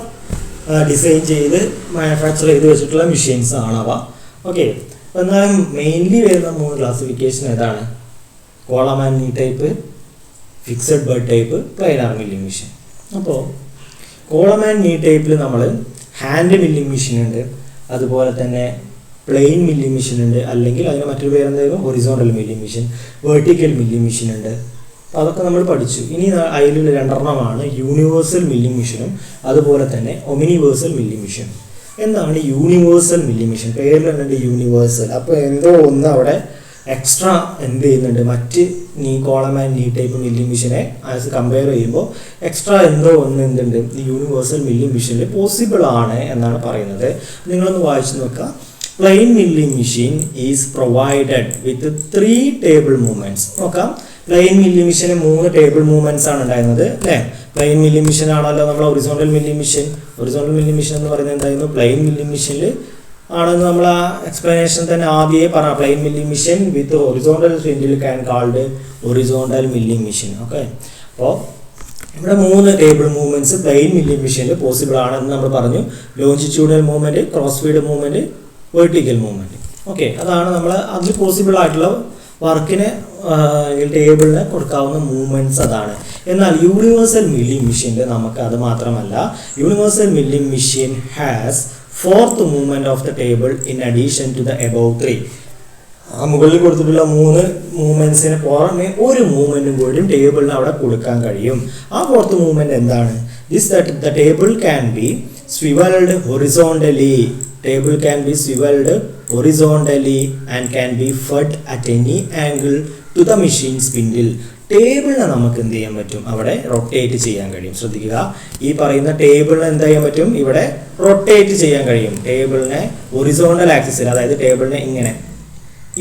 S1: ഡിസൈൻ ചെയ്ത് മാനുഫാക്ചർ ചെയ്ത് വെച്ചിട്ടുള്ള മെഷീൻസ് ആണവ. ഓക്കെ, എന്നാലും മെയിൻലി വരുന്ന 3 ക്ലാസിഫിക്കേഷൻ ഏതാണ്? Column and knee type, fixed bed type, planar milling machine. അപ്പോൾ കോളം ആൻഡ് നീ ടൈപ്പിൽ നമ്മൾ ഹാൻഡ് മില്ലിംഗ് മെഷീൻ ഉണ്ട്, അതുപോലെ തന്നെ പ്ലെയിൻ മില്ലിംഗ് മെഷീൻ ഉണ്ട്, അല്ലെങ്കിൽ അതിന് മറ്റൊരു പേരെന്തായിരുന്നു horizontal milling machine, vertical milling machine ഉണ്ട്. അപ്പോൾ അതൊക്കെ നമ്മൾ പഠിച്ചു. ഇനി അതിലുള്ള 2 യൂണിവേഴ്സൽ മില്ലിംഗ് മെഷീനും അതുപോലെ തന്നെ ഒമിനിവേഴ്സൽ മില്ലിംഗ് മെഷീനും. എന്താണ് യൂണിവേഴ്സൽ മില്ലിംഗ് മെഷീൻ? പേരിൽ തന്നെ യൂണിവേഴ്സൽ. അപ്പോൾ എന്തോ ഒന്ന് അവിടെ എക്സ്ട്രാ എന്ത് ചെയ്യുന്നുണ്ട്, മറ്റ് column and knee type milling മെഷീനെ as compare ചെയ്യുമ്പോൾ എക്സ്ട്രാ എന്തോ ഒന്ന് എന്തുണ്ട് ഈ യൂണിവേഴ്സൽ മില്ലിംഗ് മെഷീനിൽ പോസിബിൾ ആണ് എന്നാണ് പറയുന്നത്. നിങ്ങളൊന്ന് വായിച്ചു നോക്കുക. Plain milling machine is provided with 3 table movements. നോക്കാം, പ്ലെയിൻ മില്ലിംഗ് മെഷീന് 3 ടേബിൾ മൂവ്മെൻറ്റ്സ് ആണ് ഉണ്ടായിരുന്നത് അല്ലേ? പ്ലെയിൻ മില്ലിംഗ് മെഷീൻ ആണല്ലോ നമ്മൾ horizontal milling machine. Horizontal milling machine എന്ന് പറയുന്നത് എന്തായിരുന്നു? പ്ലെയിൻ മില്ലിംഗ് മെഷീനിൽ ആണെന്ന് നമ്മൾ ആ എക്സ്പ്ലനേഷൻ തന്നെ ആദ്യമേ പറഞ്ഞ plain milling machine with horizontal spindle can called horizontal milling machine. Okay, അപ്പോൾ ഇവിടെ 3 ടേബിൾ മൂവ്മെൻറ്റ്സ് പ്ലെയിൻ മില്ലിംഗ് മെഷീനിൽ പോസിബിൾ ആണെന്ന് നമ്മൾ പറഞ്ഞു. Longitudinal movement, cross feed movement, vertical movement. Okay, അതാണ് നമ്മൾ അതിൽ പോസിബിൾ ആയിട്ടുള്ള വർക്കിന് ടേബിളിന് കൊടുക്കാവുന്ന മൂവ്മെൻറ്റ്സ് അതാണ്. എന്നാൽ യൂണിവേഴ്സൽ മില്ലിംഗ് മെഷീനിൽ നമുക്ക് അത് മാത്രമല്ല, universal milling machine has 4th movement of the table in addition to the above 3. ആ മുകളിൽ കൊടുത്തിട്ടുള്ള 3 മൂവ്മെൻറ്റ്സിന് പുറമെ ഒരു മൂവ്മെൻറ്റും കൂടി ടേബിളിന് അവിടെ കൊടുക്കാൻ കഴിയും. ആ 4th മൂവ്മെൻറ്റ് എന്താണ്? That the table can be swivelled horizontally. Table can be swiveled horizontally and can be fed at any angle to the machine spindle. ടേബിളിനെ നമുക്ക് എന്ത് ചെയ്യാൻ പറ്റും? അവിടെ റൊട്ടേറ്റ് ചെയ്യാൻ കഴിയും. ശ്രദ്ധിക്കുക, ഈ പറയുന്ന ടേബിളിനെ എന്ത് ചെയ്യാൻ പറ്റും? ഇവിടെ റൊട്ടേറ്റ് ചെയ്യാൻ കഴിയും. ടേബിളിനെ ഹൊറിസോണ്ടൽ ആക്സിസിൽ, അതായത് ടേബിളിനെ ഇങ്ങനെ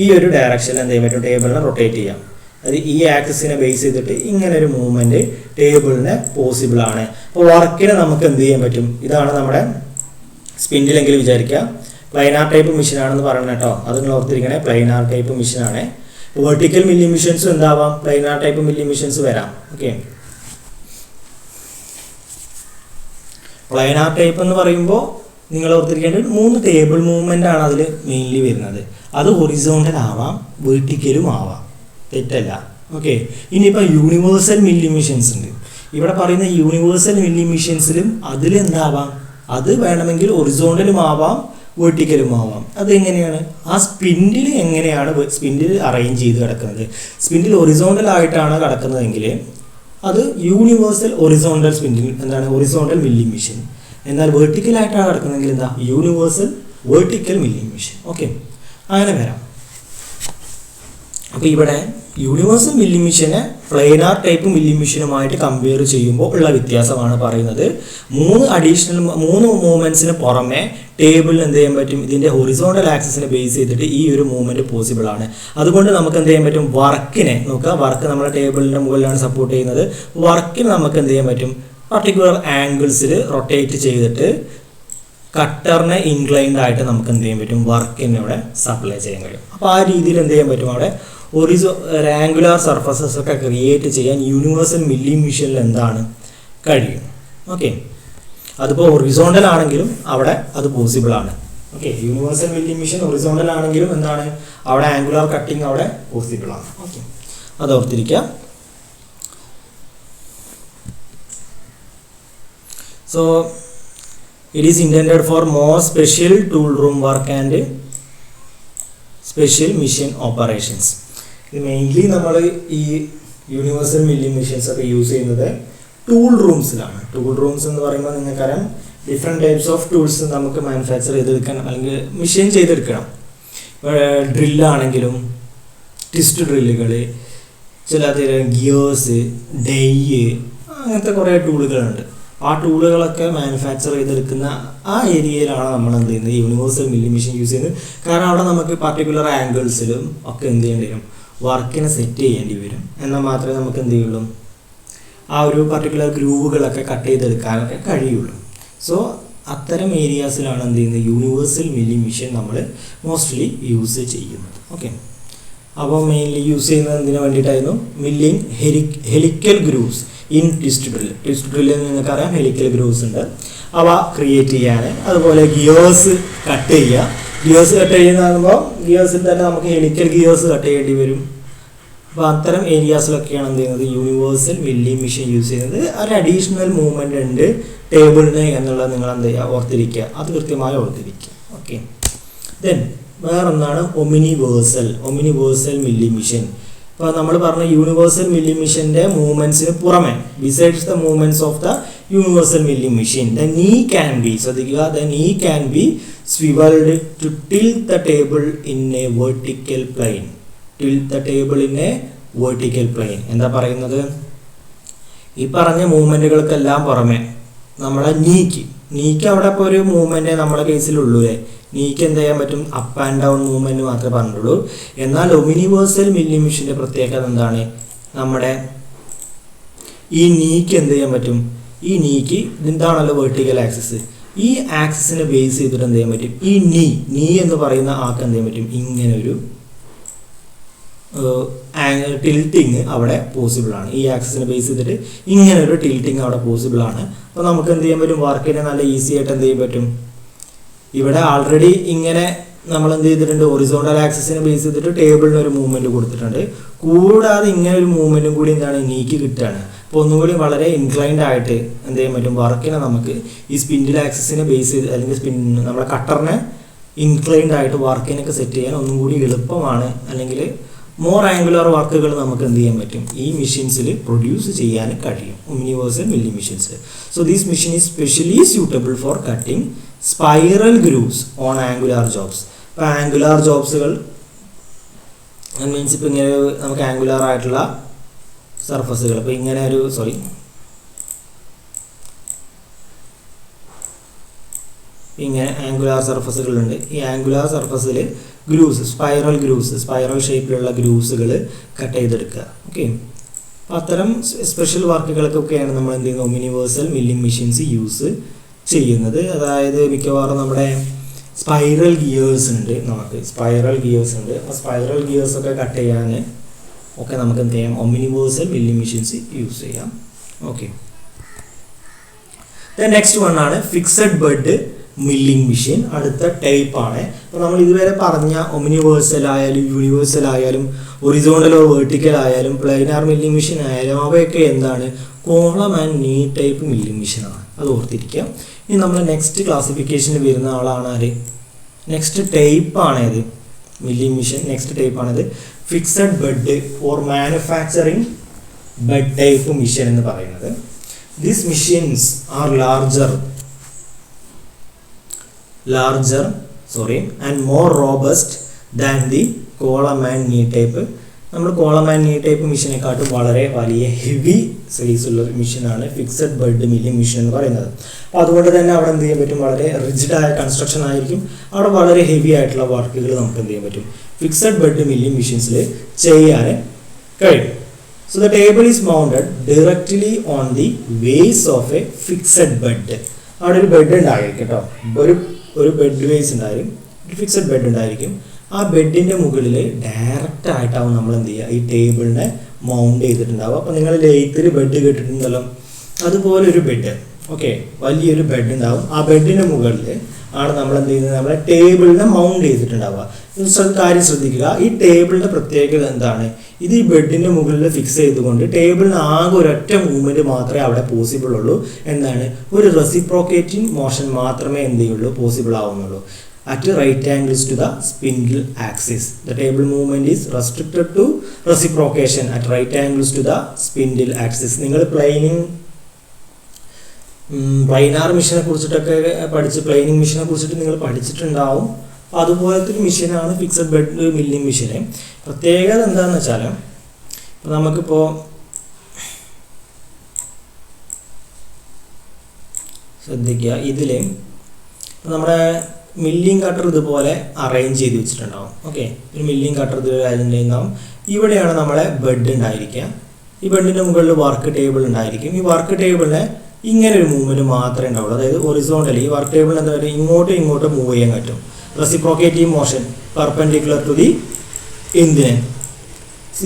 S1: ഈ ഒരു ഡയറക്ഷനിൽ എന്ത് ചെയ്യാൻ പറ്റും? ടേബിളിനെ റൊട്ടേറ്റ് ചെയ്യാം. അത് ഈ ആക്സിസിനെ ബേസ് ചെയ്തിട്ട് ഇങ്ങനെ ഒരു മൂവ്മെൻറ്റ് ടേബിളിന് പോസിബിൾ ആണ്. അപ്പോൾ വർക്കിനെ നമുക്ക് എന്ത് ചെയ്യാൻ പറ്റും? ഇതാണ് നമ്മുടെ സ്പിൻഡിലെങ്കിൽ വിചാരിക്കുക. പ്ലൈനാർ ടൈപ്പ് മെഷീൻ ആണെന്ന് പറയണം കേട്ടോ, അത് നിങ്ങൾ ഓർത്തിരിക്കണേ. പ്ലൈനാർ ടൈപ്പ് മെഷീനാണ്. വെർട്ടിക്കൽ മില്ലിംഗ് മെഷീൻസും എന്താവാം? പ്ലൈനാർ ടൈപ്പ് മില്ലിംഗ് മെഷീൻസ് വരാം. ഓക്കെ, പ്ലൈനാർ ടൈപ്പ് എന്ന് പറയുമ്പോൾ നിങ്ങൾ ഓർത്തിരിക്കേണ്ടത് 3 ടേബിൾ മൂവ്മെൻ്റ് ആണ് അതിൽ മെയിൻലി വരുന്നത്. അത് ഹൊറിസോണ്ടൽ ആവാം, വെർട്ടിക്കലും ആവാം, തെറ്റല്ല. ഓക്കെ, ഇനിയിപ്പോൾ യൂണിവേഴ്സൽ മില്ലിംഗ് മെഷീൻസ് ഉണ്ട്. ഇവിടെ പറയുന്ന യൂണിവേഴ്സൽ മില്ലിംഗ് മെഷീൻസിലും അതിലെന്താവാം? അത് വേണമെങ്കിൽ ഹൊറിസോണ്ടലും ആവാം, വെർട്ടിക്കലും ആവാം. അതെങ്ങനെയാണ്? ആ സ്പിൻഡിൽ എങ്ങനെയാണ് സ്പിൻഡിൽ അറേഞ്ച് ചെയ്ത് കിടക്കുന്നത്? സ്പിൻഡിൽ ഹൊറിസോണ്ടൽ ആയിട്ടാണ് കിടക്കുന്നതെങ്കിൽ അത് യൂണിവേഴ്സൽ ഹൊറിസോണ്ടൽ സ്പിൻഡിൽ എന്താണ്? Horizontal milling machine. എന്നാൽ വെർട്ടിക്കലായിട്ടാണ് കിടക്കുന്നതെങ്കിൽ എന്താ? Universal vertical milling machine. Okay, അങ്ങനെ വരാം. അപ്പോൾ ഇവിടെ യൂണിവേഴ്സൽ മില്ലിംഗ് മെഷീനെ പ്ലെയിനാർ ടൈപ്പ് മില്ലിംഗ് മെഷീനുമായിട്ട് കമ്പയർ ചെയ്യുമ്പോൾ ഉള്ള വ്യത്യാസമാണ് പറയുന്നത്. 3 മൂവ്മെൻറ്റ്സിന് പുറമെ ടേബിളിൽ എന്ത് ചെയ്യാൻ പറ്റും? ഇതിൻ്റെ ഹൊറിസോണ്ടൽ ആക്സിസിനെ ബേസ് ചെയ്തിട്ട് ഈ ഒരു മൂവ്മെൻറ്റ് പോസിബിൾ ആണ്. അതുകൊണ്ട് നമുക്ക് എന്ത് ചെയ്യാൻ പറ്റും? വർക്കിനെ നോക്കുക, വർക്ക് നമ്മുടെ ടേബിളിൻ്റെ മുകളിലാണ് സപ്പോർട്ട് ചെയ്യുന്നത്. വർക്കിന് നമുക്ക് എന്ത് ചെയ്യാൻ പറ്റും? പർട്ടിക്കുലർ ആംഗിൾസിൽ റൊട്ടേറ്റ് ചെയ്തിട്ട് കട്ടറിനെ ഇൻക്ലൈൻഡ് ആയിട്ട് നമുക്ക് എന്ത് ചെയ്യാൻ പറ്റും? വർക്കിനെ ഇവിടെ സപ്ലൈ ചെയ്യാൻ കഴിയും. അപ്പോൾ ആ രീതിയിൽ എന്ത് ചെയ്യാൻ പറ്റും? അവിടെ ആംഗുലാർ സർഫസസ് ഒക്കെ ക്രിയേറ്റ് ചെയ്യാൻ യൂണിവേഴ്സൽ മില്ലിംഗ് മെഷീനിൽ എന്താണ് കഴിയും. ഓക്കെ, അതിപ്പോൾ ഹൊറിസോണ്ടൽ ആണെങ്കിലും അവിടെ അത് പോസിബിൾ ആണ്. Okay, universal milling machine horizontal ആണെങ്കിലും എന്താണ്? അവിടെ ആംഗുലാർ കട്ടിങ് അവിടെ പോസിബിൾ ആണ്. ഓക്കെ, അത് ഓർത്തിരിക്കുക. So it is intended for more special tool room work and special machine operations. ഇത് മെയിൻലി നമ്മൾ ഈ യൂണിവേഴ്സൽ മില്ലിംഗ് മെഷീൻസ് ഒക്കെ യൂസ് ചെയ്യുന്നത് ടൂൾ റൂംസിലാണ്. ടൂൾ റൂംസ് എന്ന് പറയുമ്പോൾ നിങ്ങൾക്കറിയാം ഡിഫറെൻറ്റ് ടൈപ്സ് ഓഫ് ടൂൾസ് നമുക്ക് മാനുഫാക്ചർ ചെയ്തെടുക്കാൻ അല്ലെങ്കിൽ മെഷീൻ ചെയ്തെടുക്കണം. ഡ്രില്ലാണെങ്കിലും ട്വിസ്റ്റ് ഡ്രില്ലുകൾ, ചില ഗിയേഴ്സ്, ഡെയ്യ്, അങ്ങനത്തെ കുറേ ടൂളുകളുണ്ട്. ആ ടൂളുകളൊക്കെ മാനുഫാക്ചർ ചെയ്തെടുക്കുന്ന ആ ഏരിയയിലാണ് നമ്മൾ എന്ത് ചെയ്യുന്നത്? യൂണിവേഴ്സൽ മില്ലിംഗ് മെഷീൻ യൂസ് ചെയ്യുന്നത്. കാരണം അവിടെ നമുക്ക് പർട്ടിക്കുലർ ആംഗിൾസിലും ഒക്കെ എന്ത് ചെയ്യേണ്ടി വരും? വർക്കിനെ സെറ്റ് ചെയ്യേണ്ടി വരും. എന്നാൽ മാത്രമേ നമുക്ക് എന്ത് ചെയ്യുള്ളൂ? ആ ഒരു പർട്ടിക്കുലർ ഗ്രൂവുകളൊക്കെ കട്ട് ചെയ്തെടുക്കാനൊക്കെ കഴിയുള്ളൂ. സോ അത്തരം ഏരിയാസിലാണ് എന്ത് ചെയ്യുന്നത്? യൂണിവേഴ്സൽ മില്ലിംഗ് മെഷീൻ നമ്മൾ മോസ്റ്റ്ലി യൂസ് ചെയ്യുന്നത്. ഓക്കെ, അപ്പോൾ മെയിൻലി യൂസ് ചെയ്യുന്നത് എന്തിനു വേണ്ടിയിട്ടായിരുന്നു? Milling helical grooves in twist drill. Twist ഡ്രില്ലിൽ നിങ്ങൾക്കറിയാം ഹെലിക്കൽ ഗ്രൂവ്സ് ഉണ്ട്, അവ ക്രിയേറ്റ് ചെയ്യാൻ. അതുപോലെ ഗിയേഴ്സ് കട്ട് ചെയ്യുക. ഗിയേഴ്സ് കട്ട് ചെയ്യുന്നതാകുമ്പോൾ ഗിയേഴ്സിൽ തന്നെ നമുക്ക് ഹെലിക്കൽ ഗിയേഴ്സ് കട്ട് ചെയ്യേണ്ടി വരും. അപ്പോൾ അത്തരം ഏരിയാസിലൊക്കെയാണ് എന്ത് ചെയ്യുന്നത് യൂണിവേഴ്സൽ മില്ലിംഗ് മെഷീൻ യൂസ് ചെയ്യുന്നത്. ഒരു അഡീഷണൽ മൂവ്മെൻ്റ് ഉണ്ട് ടേബിളിന് എന്നുള്ളത് നിങ്ങൾ എന്ത് ചെയ്യുക, ഓർത്തിരിക്കുക, അത് കൃത്യമായി ഓർത്തിരിക്കുക. ഓക്കെ, ദെൻ വേറൊന്നാണ് ഒമിനിവേഴ്സൽ മില്ലിംഗ് മെഷീൻ. ഇപ്പോൾ നമ്മൾ പറഞ്ഞ യൂണിവേഴ്സൽ മില്ലിംഗ് മെഷീൻ്റെ മൂവ്മെൻറ്റ്സിന് പുറമെ, besides the movements of the universal milling machine, the knee can be, ശ്രദ്ധിക്കുക, the knee can be swivelled to tilt the table in a vertical plane. Tilt the table in a vertical plane എന്താ പറയുന്നത്? ഈ പറഞ്ഞ മൂവ്മെൻറ്റുകൾക്കെല്ലാം പുറമെ നമ്മളെ നീക്ക് അവിടെ ഇപ്പോൾ ഒരു മൂവ്മെൻറ്റേ നമ്മുടെ കേസിലുള്ളൂ അല്ലേ. നീക്ക് എന്ത് ചെയ്യാൻ പറ്റും? അപ്പ് ആൻഡ് ഡൗൺ മൂവ്മെൻറ്റ് മാത്രമേ പറഞ്ഞുള്ളൂ. എന്നാൽ ഒമിനിവേഴ്സൽ മില്ലിംഗ് മെഷീൻ്റെ പ്രത്യേകത എന്താണ്? നമ്മുടെ ഈ നീക്ക് എന്ത് ചെയ്യാൻ പറ്റും? ഈ നീക്ക് ഇതാണല്ലോ വെർട്ടിക്കൽ ആക്സിസ്, ഈ ആക്സിസിനെ ബേസ് ചെയ്തിട്ട് എന്ത് ചെയ്യാൻ പറ്റും? ഈ നീ എന്ന് പറയുന്ന ആൾക്ക് എന്ത് ചെയ്യാൻ പറ്റും? ഇങ്ങനെ ഒരു ടിൽറ്റിങ് അവിടെ പോസിബിൾ ആണ്. ഈ ആക്സിസിനെ ബേസ് ചെയ്തിട്ട് ഇങ്ങനെ ഒരു ടിൽറ്റിങ് അവിടെ പോസിബിൾ ആണ്. അപ്പോൾ നമുക്ക് എന്ത് ചെയ്യാൻ പറ്റും? വർക്കിനെ നല്ല ഈസി ആയിട്ട് എന്ത് ചെയ്യാൻ പറ്റും? ഇവിടെ ആൾറെഡി ഇങ്ങനെ നമ്മൾ എന്ത് ചെയ്തിട്ടുണ്ട്? ഹൊറിസോണ്ടൽ ആക്സിസിനെ ബേസ് ചെയ്തിട്ട് ടേബിളിന് ഒരു മൂവ്മെൻറ്റ് കൊടുത്തിട്ടുണ്ട്. കൂടാതെ ഇങ്ങനെ ഒരു മൂവ്മെൻറ്റും കൂടി എന്താണ് നീക്ക് കിട്ടുകയാണ്. അപ്പോൾ ഒന്നും കൂടി വളരെ ഇൻക്ലൈൻഡ് ആയിട്ട് എന്ത് ചെയ്യാൻ പറ്റും? വർക്കിനെ നമുക്ക് ഈ സ്പിൻഡിൽ ആക്സിസിനെ ബേസ് ചെയ്ത് അല്ലെങ്കിൽ നമ്മുടെ കട്ടറിനെ ഇൻക്ലൈൻഡ് ആയിട്ട് വർക്കിനൊക്കെ സെറ്റ് ചെയ്യാൻ ഒന്നും കൂടി എളുപ്പമാണ്. അല്ലെങ്കിൽ മോർ ആംഗുലർ വർക്കുകൾ നമുക്ക് എന്ത് ചെയ്യാൻ പറ്റും? ഈ മെഷീൻസിൽ പ്രൊഡ്യൂസ് ചെയ്യാൻ കഴിയും, universal milling machines. So this machine is specially suitable for cutting spiral grooves on angular jobs. ഇപ്പോൾ ആംഗുലാർ ജോബ്സുകൾ മീൻസ് ഇപ്പോൾ ഇങ്ങനെ നമുക്ക് ആംഗുലാർ ആയിട്ടുള്ള സർഫസുകൾ, ഇപ്പോൾ ഇങ്ങനെ ഒരു ഇങ്ങനെ ആംഗുലാർ സർഫസുകളുണ്ട്. ഈ ആംഗുലാർ സർഫസിൽ സ്പൈറൽ ഷേപ്പിലുള്ള ഗ്രൂവ്സുകൾ കട്ട് ചെയ്തെടുക്കുക. ഓക്കെ, അപ്പോൾ അത്തരം സ്പെഷ്യൽ വർക്കുകൾക്കൊക്കെയാണ് നമ്മൾ എന്ത് ചെയ്യുന്നത്? യൂണിവേഴ്സൽ മില്ലിംഗ് മെഷീൻസ് യൂസ് ചെയ്യുന്നത്. അതായത് മിക്കവാറും നമ്മുടെ സ്പൈറൽ ഗിയേഴ്സ് ഉണ്ട്. അപ്പോൾ സ്പൈറൽ ഗിയേഴ്സൊക്കെ കട്ട് ചെയ്യാൻ ഒക്കെ നമുക്ക് എന്ത് ചെയ്യാം? യൂണിവേഴ്സൽ മില്ലിംഗ് മെഷീൻസ് യൂസ് ചെയ്യാം. ഓക്കെ, നെക്സ്റ്റ് വൺ ആണ് ഫിക്സഡ് ബെഡ് മില്ലിംഗ് മെഷീൻ. അടുത്ത ടൈപ്പ് ആണ്. അപ്പോൾ നമ്മൾ ഇതുവരെ പറഞ്ഞ ഒമിനിവേഴ്സൽ ആയാലും യൂണിവേഴ്സൽ ആയാലും ഹൊറിസോണ്ടൽ ഓർ വെർട്ടിക്കൽ ആയാലും പ്ലെയിനാർ മില്ലിംഗ് മെഷീൻ ആയാലും അവയൊക്കെ എന്താണ്? Column and knee type milling മെഷീനാണ്. അത് ഓർത്തിരിക്കുക. ഇനി നമ്മൾ നെക്സ്റ്റ് ക്ലാസിഫിക്കേഷനിൽ വരുന്ന ആളാണ് ആര്? നെക്സ്റ്റ് ടൈപ്പ് ആണേത്? Milling machine. നെക്സ്റ്റ് ടൈപ്പ് ആണിത് fixed bed or manufacturing bed type machine എന്ന് പറയുന്നത്. These machines are larger and more robust than the column and knee type. നമ്മൾ കോളം ആൻഡ് നീ ടൈപ്പ് മെഷീനെക്കാട്ടും വളരെ വലിയ ഹെവി സൈസുള്ള മെഷീനാണ് fixed bed milling machine എന്ന് പറയുന്നത്. അപ്പോൾ അതുകൊണ്ട് തന്നെ അവിടെ എന്ത് ചെയ്യാൻ പറ്റും? വളരെ റിജിഡായ കൺസ്ട്രക്ഷൻ ആയിരിക്കും. അവിടെ വളരെ ഹെവി ആയിട്ടുള്ള വർക്കുകൾ നമുക്ക് എന്ത് ചെയ്യാൻ പറ്റും? ഫിക്സഡ് ബെഡ് മില്ലിംഗ് മെഷീൻസിൽ ചെയ്യാൻ കഴിയും. So the table is mounted directly on the ways of A fixed bed. അവിടെ ഒരു ബെഡ് ഉണ്ടായിരിക്കും കേട്ടോ. ഒരു ബെഡ് വേസ് ഉണ്ടായിരിക്കും, ഒരു ഫിക്സഡ് ബെഡ് ഉണ്ടായിരിക്കും. ആ ബെഡിൻ്റെ മുകളിൽ ഡയറക്റ്റ് ആയിട്ടാവും നമ്മൾ എന്ത് ചെയ്യുക? ഈ ടേബിളിനെ മൗണ്ട് ചെയ്തിട്ടുണ്ടാവും. അപ്പോൾ നിങ്ങൾ ലെയ്ത്തിൽ ബെഡ് കേട്ടിട്ടുണ്ടല്ലോ, അതുപോലെ ഒരു ബെഡ്. ഓക്കെ, വലിയൊരു ബെഡ് ഉണ്ടാവും. ആ ബെഡിൻ്റെ മുകളിൽ ആണ് നമ്മൾ എന്ത് ചെയ്യുന്നത്? നമ്മളെ ടേബിളിനെ മൗണ്ട് ചെയ്തിട്ടുണ്ടാവുക. കാര്യം ശ്രദ്ധിക്കുക, ഈ ടേബിളിൻ്റെ പ്രത്യേകത എന്താണ്? ഇത് ഈ ബെഡിൻ്റെ മുകളിൽ ഫിക്സ് ചെയ്തുകൊണ്ട് ടേബിളിന് ആകെ ഒരൊറ്റ മൂവ്മെൻറ്റ് മാത്രമേ അവിടെ പോസിബിൾ ഉള്ളൂ. എന്താണ്? ഒരു റെസിപ്രോക്കേറ്റിംഗ് മോഷൻ മാത്രമേ എന്ത് ചെയ്യുള്ളൂ? Possible ആവുന്നുള്ളൂ. At right angles to the spindle axis, the table movement is restricted to reciprocation at right angles to the spindle axis. നിങ്ങൾ പ്ലൈനാർ മെഷീനെ കുറിച്ചിട്ടൊക്കെ പ്ലൈനിങ് മെഷീനെ കുറിച്ചിട്ട് നിങ്ങൾ പഠിച്ചിട്ടുണ്ടാവും. അതുപോലത്തെ ഒരു മെഷീനാണ് ഫിക്സഡ് ബെഡ് മില്ലിംഗ് മെഷീന്. പ്രത്യേകത എന്താണെന്ന് വെച്ചാൽ, ഇപ്പോൾ നമുക്കിപ്പോൾ ശ്രദ്ധിക്കുക, ഇതിൽ നമ്മുടെ മില്ലിംഗ് കട്ടർ ഇതുപോലെ അറേഞ്ച് ചെയ്ത് വെച്ചിട്ടുണ്ടാവും. ഓക്കെ, ഒരു മില്ലിംഗ് കട്ടർ ഇത് ഉണ്ടാവും. ഇവിടെയാണ് നമ്മളെ ബെഡ് ഉണ്ടായിരിക്കുക. ഈ ബെഡിൻ്റെ മുകളിൽ വർക്ക് ടേബിൾ ഉണ്ടായിരിക്കും. ഈ വർക്ക് ടേബിളിനെ ഇങ്ങനെ ഒരു മൂവ്മെൻറ്റ് മാത്രമേ ഉണ്ടാവുള്ളൂ. അതായത് ഹൊറിസോണ്ടലി ഈ വർക്ക് ടേബിളിന് എന്താ പറയുക? ഇങ്ങോട്ടും മൂവ് ചെയ്യാൻ പറ്റും. റെസിപ്രോക്കേറ്റീവ് മോഷൻ പെർപെൻഡിക്കുലർ ടു ദി എന്തിന്?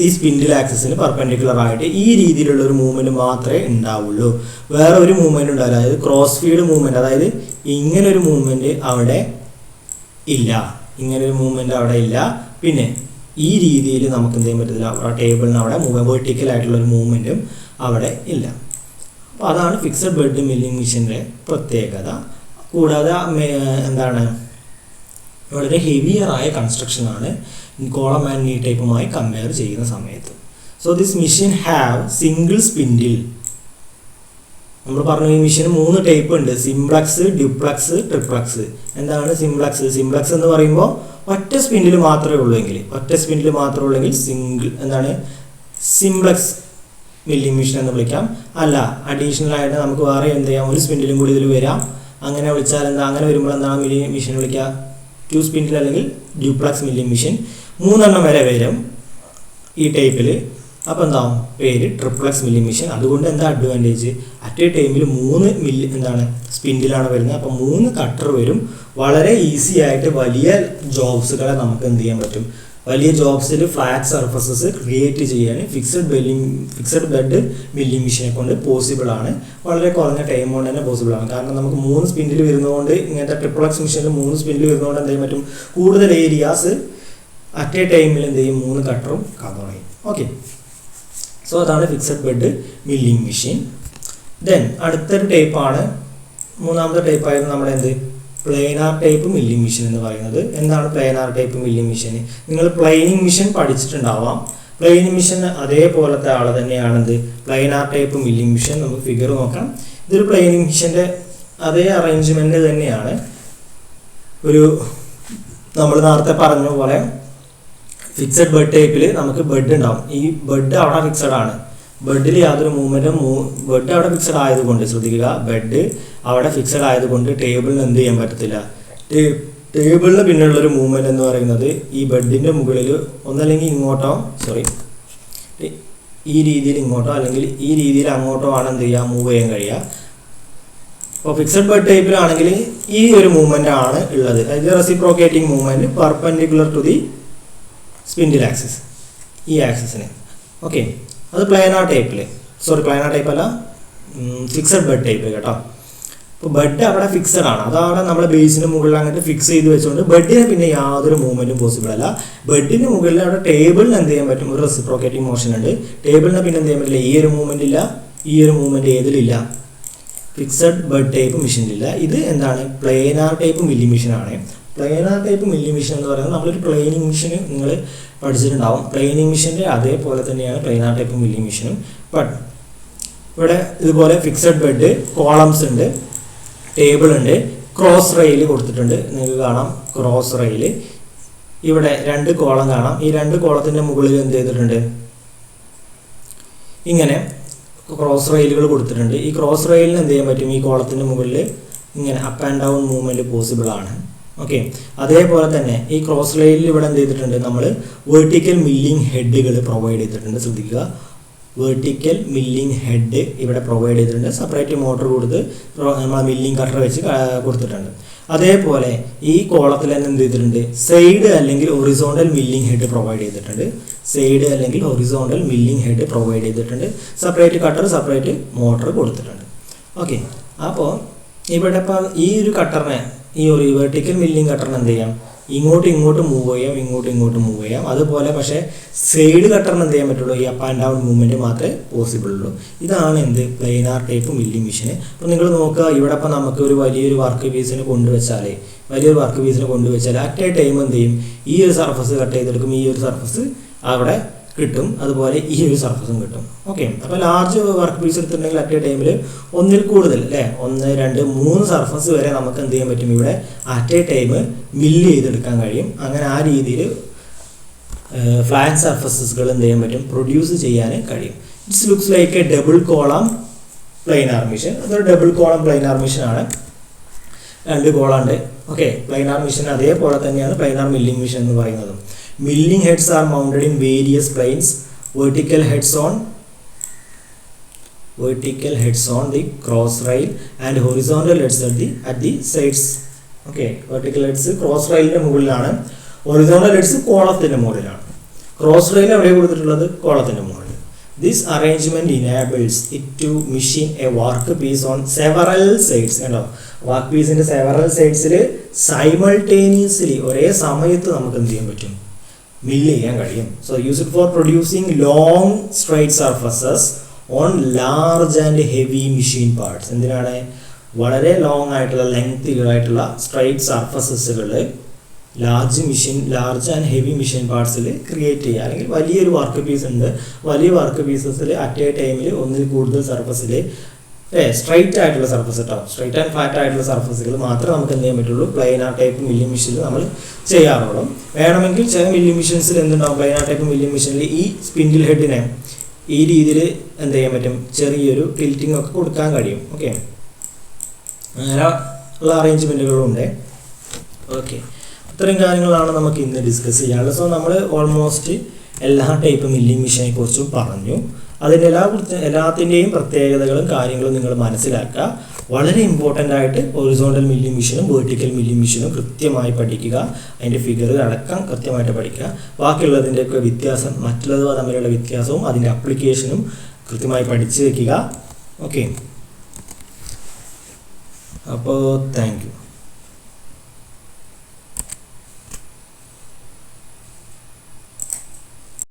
S1: ഈ സ്പിൻഡിൽ ആക്സിസിന് പെർപെൻഡിക്കുലർ ആയിട്ട് ഈ രീതിയിലുള്ള ഒരു മൂവ്മെൻറ്റ് മാത്രമേ ഉണ്ടാവുള്ളൂ. വേറെ ഒരു മൂവ്മെൻറ്റ് ഉണ്ടാവില്ല. അതായത് ക്രോസ് ഫീഡ് മൂവ്മെൻറ്റ്, അതായത് ഇങ്ങനെ ഒരു മൂവ്മെൻറ്റ് അവിടെ ഇല്ല. ഇങ്ങനൊരു മൂവ്മെൻറ്റ് അവിടെ ഇല്ല. പിന്നെ ഈ രീതിയിൽ നമുക്ക് എന്ത് ചെയ്യാൻ പറ്റത്തില്ല, അവിടെ ടേബിളിന് അവിടെ വെർട്ടിക്കൽ ആയിട്ടുള്ളൊരു മൂവ്മെൻറ്റും അവിടെ ഇല്ല. അപ്പോൾ അതാണ് ഫിക്സഡ് ബെഡ് മില്ലിംഗ് മെഷീൻ്റെ പ്രത്യേകത. കൂടാതെ എന്താണ്, വളരെ ഹെവിയറായ കൺസ്ട്രക്ഷനാണ് കോളം ആൻഡ് നീ ടൈപ്പുമായി കമ്പയർ ചെയ്യുന്ന സമയത്ത്. So this machine have single spindle. നമ്മൾ പറഞ്ഞു ഈ മെഷീന് 3 ടൈപ്പ് ഉണ്ട്, സിംപ്ലക്സ്, ഡ്യൂപ്ലക്സ്, ട്രിപ്ലക്സ്. എന്താണ് സിംപ്ലക്സ്? സിംപ്ലക്സ് എന്ന് പറയുമ്പോൾ ഒറ്റ സ്പിൻഡിൽ മാത്രമേ ഉള്ളൂവെങ്കിൽ, എന്താണ് സിംപ്ലക്സ് മില്ലിംഗ് മെഷീൻ എന്ന് വിളിക്കാം. അല്ല, അഡീഷണൽ ആയിട്ട് നമുക്ക് വേറെ എന്ത് ചെയ്യാം, ഒരു സ്പിൻഡിലും കൂടി ഇതിൽ വരാം. അങ്ങനെ വിളിച്ചാൽ എന്താ, അങ്ങനെ വരുമ്പോൾ എന്താണ് മില്ലിംഗ് മെഷീൻ വിളിക്കുക? 2 സ്പിൻഡിൽ അല്ലെങ്കിൽ ഡ്യൂപ്ലക്സ് മില്ലിംഗ് മെഷീൻ. 3 വരെ വരും ഈ ടൈപ്പിൽ. അപ്പോൾ എന്താവും പേര് ട്രിപ്ലക്സ് മില്ലിംഗ് മെഷീൻ. അതുകൊണ്ട് എന്താ അഡ്വാൻറ്റേജ്, അറ്റ് എ ടൈമിൽ 3 സ്പിൻഡിലാണ് വരുന്നത്. അപ്പോൾ 3 കട്ടർ വരും. വളരെ ഈസി ആയിട്ട് വലിയ ജോബ്സുകളെ നമുക്ക് എന്ത് ചെയ്യാൻ പറ്റും, വലിയ ജോബ്സിൽ ഫ്ലാറ്റ് സർഫസസ് ക്രിയേറ്റ് ചെയ്യാൻ ഫിക്സഡ് ബെഡ് മില്ലിംഗ് മെഷീനെ കൊണ്ട് പോസിബിൾ ആണ്. വളരെ കുറഞ്ഞ ടൈം കൊണ്ട് തന്നെ പോസിബിൾ ആണ്. കാരണം നമുക്ക് 3 സ്പിൻഡിൽ വരുന്നതുകൊണ്ട്, ഇങ്ങനത്തെ ട്രിപ്ലക്സ് മെഷീനിൽ 3 സ്പിൻഡിൽ വരുന്നതുകൊണ്ട് എന്ത് ചെയ്യാൻ പറ്റും, കൂടുതൽ ഏരിയാസ് അറ്റ് എ ടൈമിൽ എന്ത് ചെയ്യും, 3 കട്ടറും കവർ ചെയ്യും. ഓക്കെ, സോ അതാണ് fixed bed milling machine. Then അടുത്തൊരു ടൈപ്പാണ്, 3ാമത്തെ ടൈപ്പായിരുന്നു നമ്മുടെ എന്ത്, പ്ലെയിനാർ ടൈപ്പ് മില്ലിംഗ് മെഷീൻ എന്ന് പറയുന്നത്. എന്താണ് പ്ലെയിനാർ ടൈപ്പ് മില്ലിംഗ് മെഷീൻ? നിങ്ങൾ പ്ലെയിനിങ് മെഷീൻ പഠിച്ചിട്ടുണ്ടാവാം. പ്ലെയിനിങ് മെഷീൻ അതേപോലത്തെ ആൾ തന്നെയാണെന്ത്, പ്ലെയിനാർ ടൈപ്പ് മില്ലിംഗ് മെഷീൻ. നമുക്ക് ഫിഗർ നോക്കാം. ഇതൊരു പ്ലെയിനിങ് മെഷീൻ്റെ അതേ അറേഞ്ച്മെൻറ്റ് തന്നെയാണ്. ഒരു നമ്മൾ നേരത്തെ പറഞ്ഞ പോലെ ഫിക്സഡ് ബെഡ് ടൈപ്പിൽ നമുക്ക് ബെഡ് ഉണ്ടാവും. ഈ ബെഡ് അവിടെ ഫിക്സഡ് ആണ്, ബെഡിൽ യാതൊരു മൂവ്മെൻറ്റും, ബെഡ് അവിടെ ഫിക്സഡ് ആയതുകൊണ്ട് ശ്രദ്ധിക്കുക, ബെഡ് അവിടെ ഫിക്സഡ് ആയതുകൊണ്ട് ടേബിളിന് എന്ത് ചെയ്യാൻ പറ്റത്തില്ല. ടേബിളിന് പിന്നുള്ളൊരു മൂവ്മെൻറ്റ് എന്ന് പറയുന്നത് ഈ ബെഡിൻ്റെ മുകളിൽ ഒന്നല്ലെങ്കിൽ ഇങ്ങോട്ടോ, ഈ രീതിയിൽ ഇങ്ങോട്ടോ അല്ലെങ്കിൽ ഈ രീതിയിൽ അങ്ങോട്ടോ ആണ് എന്ത് ചെയ്യുക, മൂവ് ചെയ്യാൻ കഴിയുക. അപ്പോൾ ഫിക്സഡ് ബെഡ് ടൈപ്പിലാണെങ്കിൽ ഈ ഒരു മൂവ്മെൻ്റ് ആണ് ഉള്ളത്, അതായത് reciprocating movement perpendicular to the spindle axis, ഈ ആക്സിസിന്. ഓക്കെ, അത് പ്ലെയിനാർ ടൈപ്പിൽ, പ്ലെയിനാർ ടൈപ്പ് അല്ല, ഫിക്സഡ് ബെഡ് ടൈപ്പ് കേട്ടോ. അപ്പോൾ ബെഡ് അവിടെ ഫിക്സഡ് ആണ്, അതാണ് നമ്മുടെ ബേസിന് മുകളിൽ അങ്ങോട്ട് ഫിക്സ് ചെയ്ത് വെച്ചുകൊണ്ട് ബെഡിന് പിന്നെ യാതൊരു മൂവ്മെൻറ്റും പോസിബിൾ അല്ല. ബെഡിന് മുകളിൽ അവിടെ ടേബിളിന് എന്ത് ചെയ്യാൻ പറ്റും, ഒരു റെസിപ്രോക്കേറ്റിംഗ് മോഷൻ ഉണ്ട്. ടേബിളിന് പിന്നെ എന്ത് ചെയ്യാൻ പറ്റില്ല, ഈ ഒരു മൂവ്മെൻ്റ് ഇല്ല, ഈ ഒരു മൂവ്മെൻറ്റ് ഏതിലില്ല, ഫിക്സഡ് ബെഡ് ടൈപ്പ് മെഷീനിലില്ല. ഇത് എന്താണ്, പ്ലെയിനാർ ടൈപ്പ് മില്ലിംഗ് മെഷീനാണ്. പ്ലെയിനാർ ടൈപ്പ് മില്ലിംഗ് മെഷീൻ എന്ന് പറയുന്നത് നമ്മളൊരു പ്ലെയിനിങ് മെഷീൻ നിങ്ങൾ പഠിച്ചിട്ടുണ്ടാവും. പ്ലെയിനിങ് മെഷീൻ്റെ അതേപോലെ തന്നെയാണ് പ്ലെയിനാർ ടൈപ്പ് മില്ലിംഗ് മെഷീനും. ബട്ട് ഇവിടെ ഇതുപോലെ ഫിക്സഡ് ബെഡ്, കോളംസ് ഉണ്ട്, ടേബിൾ ഉണ്ട്, ക്രോസ് റെയിൽ കൊടുത്തിട്ടുണ്ട്. നിങ്ങൾക്ക് കാണാം ക്രോസ് റെയിൽ. ഇവിടെ 2 കോളം കാണാം. ഈ 2 കോളത്തിൻ്റെ മുകളിൽ എന്ത് ചെയ്തിട്ടുണ്ട്, ഇങ്ങനെ ക്രോസ് റെയിലുകൾ കൊടുത്തിട്ടുണ്ട്. ഈ ക്രോസ് റെയിലിന് എന്ത് ചെയ്യാൻ പറ്റും, ഈ കോളത്തിൻ്റെ മുകളിൽ ഇങ്ങനെ up and down movement possible ആണ്. ഓക്കെ, അതേപോലെ തന്നെ ഈ ക്രോസ് റെയിലിൽ ഇവിടെ എന്ത് ചെയ്തിട്ടുണ്ട്, നമ്മൾ വെർട്ടിക്കൽ മില്ലിംഗ് ഹെഡുകൾ പ്രൊവൈഡ് ചെയ്തിട്ടുണ്ട്. ശ്രദ്ധിക്കുക, വെർട്ടിക്കൽ മില്ലിംഗ് ഹെഡ് ഇവിടെ പ്രൊവൈഡ് ചെയ്തിട്ടുണ്ട്. സെപ്പറേറ്റ് മോട്ടർ കൊടുത്ത് നമ്മൾ മില്ലിംഗ് കട്ടർ വെച്ച് കൊടുത്തിട്ടുണ്ട്. അതേപോലെ ഈ കോളത്തിൽ തന്നെ എന്ത് ചെയ്തിട്ടുണ്ട്, സൈഡ് അല്ലെങ്കിൽ ഹൊറിസോണ്ടൽ മില്ലിംഗ് ഹെഡ് പ്രൊവൈഡ് ചെയ്തിട്ടുണ്ട്. സൈഡ് അല്ലെങ്കിൽ ഹൊറിസോണ്ടൽ മില്ലിംഗ് ഹെഡ് പ്രൊവൈഡ് ചെയ്തിട്ടുണ്ട്. സെപ്പറേറ്റ് കട്ടർ, സെപ്പറേറ്റ് മോട്ടർ കൊടുത്തിട്ടുണ്ട്. ഓക്കെ, അപ്പോൾ ഇവിടെ ഇപ്പോൾ ഈ ഒരു കട്ടറിനെ, ഈ ഒരു വെർട്ടിക്കൽ മില്ലിംഗ് കട്ടറിന് എന്ത് ചെയ്യാം, ഇങ്ങോട്ട് മൂവ് ചെയ്യാം, ഇങ്ങോട്ട് മൂവ് ചെയ്യാം. അതുപോലെ പക്ഷേ സൈഡ് കട്ടറിന് എന്ത് ചെയ്യാൻ പറ്റുള്ളൂ, ഈ അപ്പ് ആൻഡ് ഡൗൺ മൂവ്മെൻറ്റ് മാത്രമേ പോസിബിൾ ഉള്ളൂ. ഇതാണ് എന്ത്, പ്ലെയിനാർ ടൈപ്പ് മില്ലിംഗ് മെഷീൻ. അപ്പോൾ നിങ്ങൾ നോക്കുക, ഇവിടെ ഇപ്പോൾ നമുക്ക് ഒരു വലിയൊരു വർക്ക് പീസിന് കൊണ്ടുവച്ചാൽ അറ്റ് എ ടൈം എന്ത് ചെയ്യും, ഈ ഒരു സർഫസ് കട്ട് ചെയ്തെടുക്കും, ഈ ഒരു സർഫസ് അവിടെ കിട്ടും, അതുപോലെ ഈ ഒരു സർഫസും കിട്ടും. ഓക്കെ, അപ്പോൾ ലാർജ് വർക്ക് പീസ് എടുത്തിട്ടുണ്ടെങ്കിൽ അറ്റ് എ ടൈമിൽ ഒന്നിൽ കൂടുതൽ 1, 2, 3 സർഫസ് വരെ നമുക്ക് എന്ത് ചെയ്യാൻ പറ്റും, ഇവിടെ അറ്റ് എ ടൈം മില്ല് ചെയ്തെടുക്കാൻ കഴിയും. അങ്ങനെ ആ രീതിയിൽ ഫ്ലാറ്റ് സർഫസസുകൾ എന്ത് ചെയ്യാൻ പറ്റും, പ്രൊഡ്യൂസ് ചെയ്യാൻ കഴിയും. It's looks like A double column planar machine. അതൊരു ഡബിൾ കോളം പ്ലെയിനാർ മെഷീനാണ്, 2 കോളം ഉണ്ട്. ഓക്കെ, പ്ലെയിനാർ മെഷീൻ അതേപോലെ തന്നെയാണ് പ്ലെയിനാർ മില്ലിംഗ് മെഷീൻ എന്ന് പറയുന്നത്. Milling heads are mounted in various planes. Vertical heads on the cross rail and horizontal heads at the sides. Okay, vertical heads cross rail ന്റെ മുകളിലാണ്, horizontal heads കോളത്തിന്റെ മുകളിലാണ്. Cross rail എവിടെ കൊടുത്തിട്ടുള്ളത്, കോളത്തിന്റെ മുകളിൽ. This arrangement enables it to machine a workpiece on several sides. വർക്ക്പീസിൻ്റെ several സൈഡ്സിൽ simultaneously ഒരേ സമയത്ത് നമുക്ക് എന്ത് ചെയ്യാൻ പറ്റും, മില്ല് ചെയ്യാൻ കഴിയും. So use it for producing long straight surfaces on large and heavy machine parts. എന്തിനാണ്? വളരെ ലോങ് ആയിട്ടുള്ള ലെങ്തികളായിട്ടുള്ള സ്ട്രൈറ്റ് സർഫസസുകൾ ലാർജ് ആൻഡ് ഹെവി മെഷീൻ പാർട്സിൽ ക്രിയേറ്റ് ചെയ്യുക. അല്ലെങ്കിൽ വലിയൊരു വർക്ക് പീസ് ഉണ്ട്, വലിയ വർക്ക് പീസസിൽ അറ്റ് എ ടൈമിൽ ഒന്നിൽ കൂടുതൽ സർഫസിൽ സ്ട്രൈറ്റ് ആയിട്ടുള്ള സർഫസ് കേട്ടോ, സ്ട്രൈറ്റ് ആൻഡ് ഫ്ലാറ്റ് ആയിട്ടുള്ള സർഫസുകൾ മാത്രമേ നമുക്ക് എന്ത് ചെയ്യാൻ പറ്റുള്ളൂ, പ്ലെയിനാർ ടൈപ്പ് മില്ലിംഗ് മെഷീനിൽ നമ്മൾ ചെയ്യാറുള്ളൂ. വേണമെങ്കിൽ ചില മില്ലിംഗ് മെഷീൻസിൽ എന്തുണ്ടാവും, പ്ലെയിനാർ ടൈപ്പ് മില്ലിംഗ് മെഷീനിൽ ഈ സ്പിൻഡിൽ ഹെഡിനെ ഈ രീതിയിൽ എന്ത് ചെയ്യാൻ പറ്റും, ചെറിയൊരു ടിൽറ്റിംഗ് ഒക്കെ കൊടുക്കാൻ കഴിയും. ഓക്കെ, അങ്ങനെ ഉള്ള അറേഞ്ച്മെൻറ്റുകളും ഉണ്ട്. ഓക്കെ, ഇത്രയും കാര്യങ്ങളാണ് നമുക്ക് ഇന്ന് ഡിസ്കസ് ചെയ്യാനുള്ളത്. സോ നമ്മൾ ഓൾമോസ്റ്റ് എല്ലാ ടൈപ്പ് മില്ലിംഗ് മെഷീനെ കുറിച്ചും പറഞ്ഞു. അതിൻ്റെ എല്ലാത്തിൻ്റെയും പ്രത്യേകതകളും കാര്യങ്ങളും നിങ്ങൾ മനസ്സിലാക്കുക. വളരെ ഇമ്പോർട്ടൻ്റ് ആയിട്ട് ഹൊറിസോണ്ടൽ മില്ലിംഗ് മെഷീനും വെർട്ടിക്കൽ മില്ലിംഗ് മെഷീനും കൃത്യമായി പഠിക്കുക. അതിൻ്റെ ഫിഗർ അടക്കം കൃത്യമായിട്ട് പഠിക്കുക. ബാക്കിയുള്ളതിൻ്റെയൊക്കെ വ്യത്യാസം, മറ്റുള്ളവ തമ്മിലുള്ള വ്യത്യാസവും അതിൻ്റെ അപ്ലിക്കേഷനും കൃത്യമായി പഠിച്ചു വയ്ക്കുക. ഓക്കെ, അപ്പോൾ താങ്ക് യു.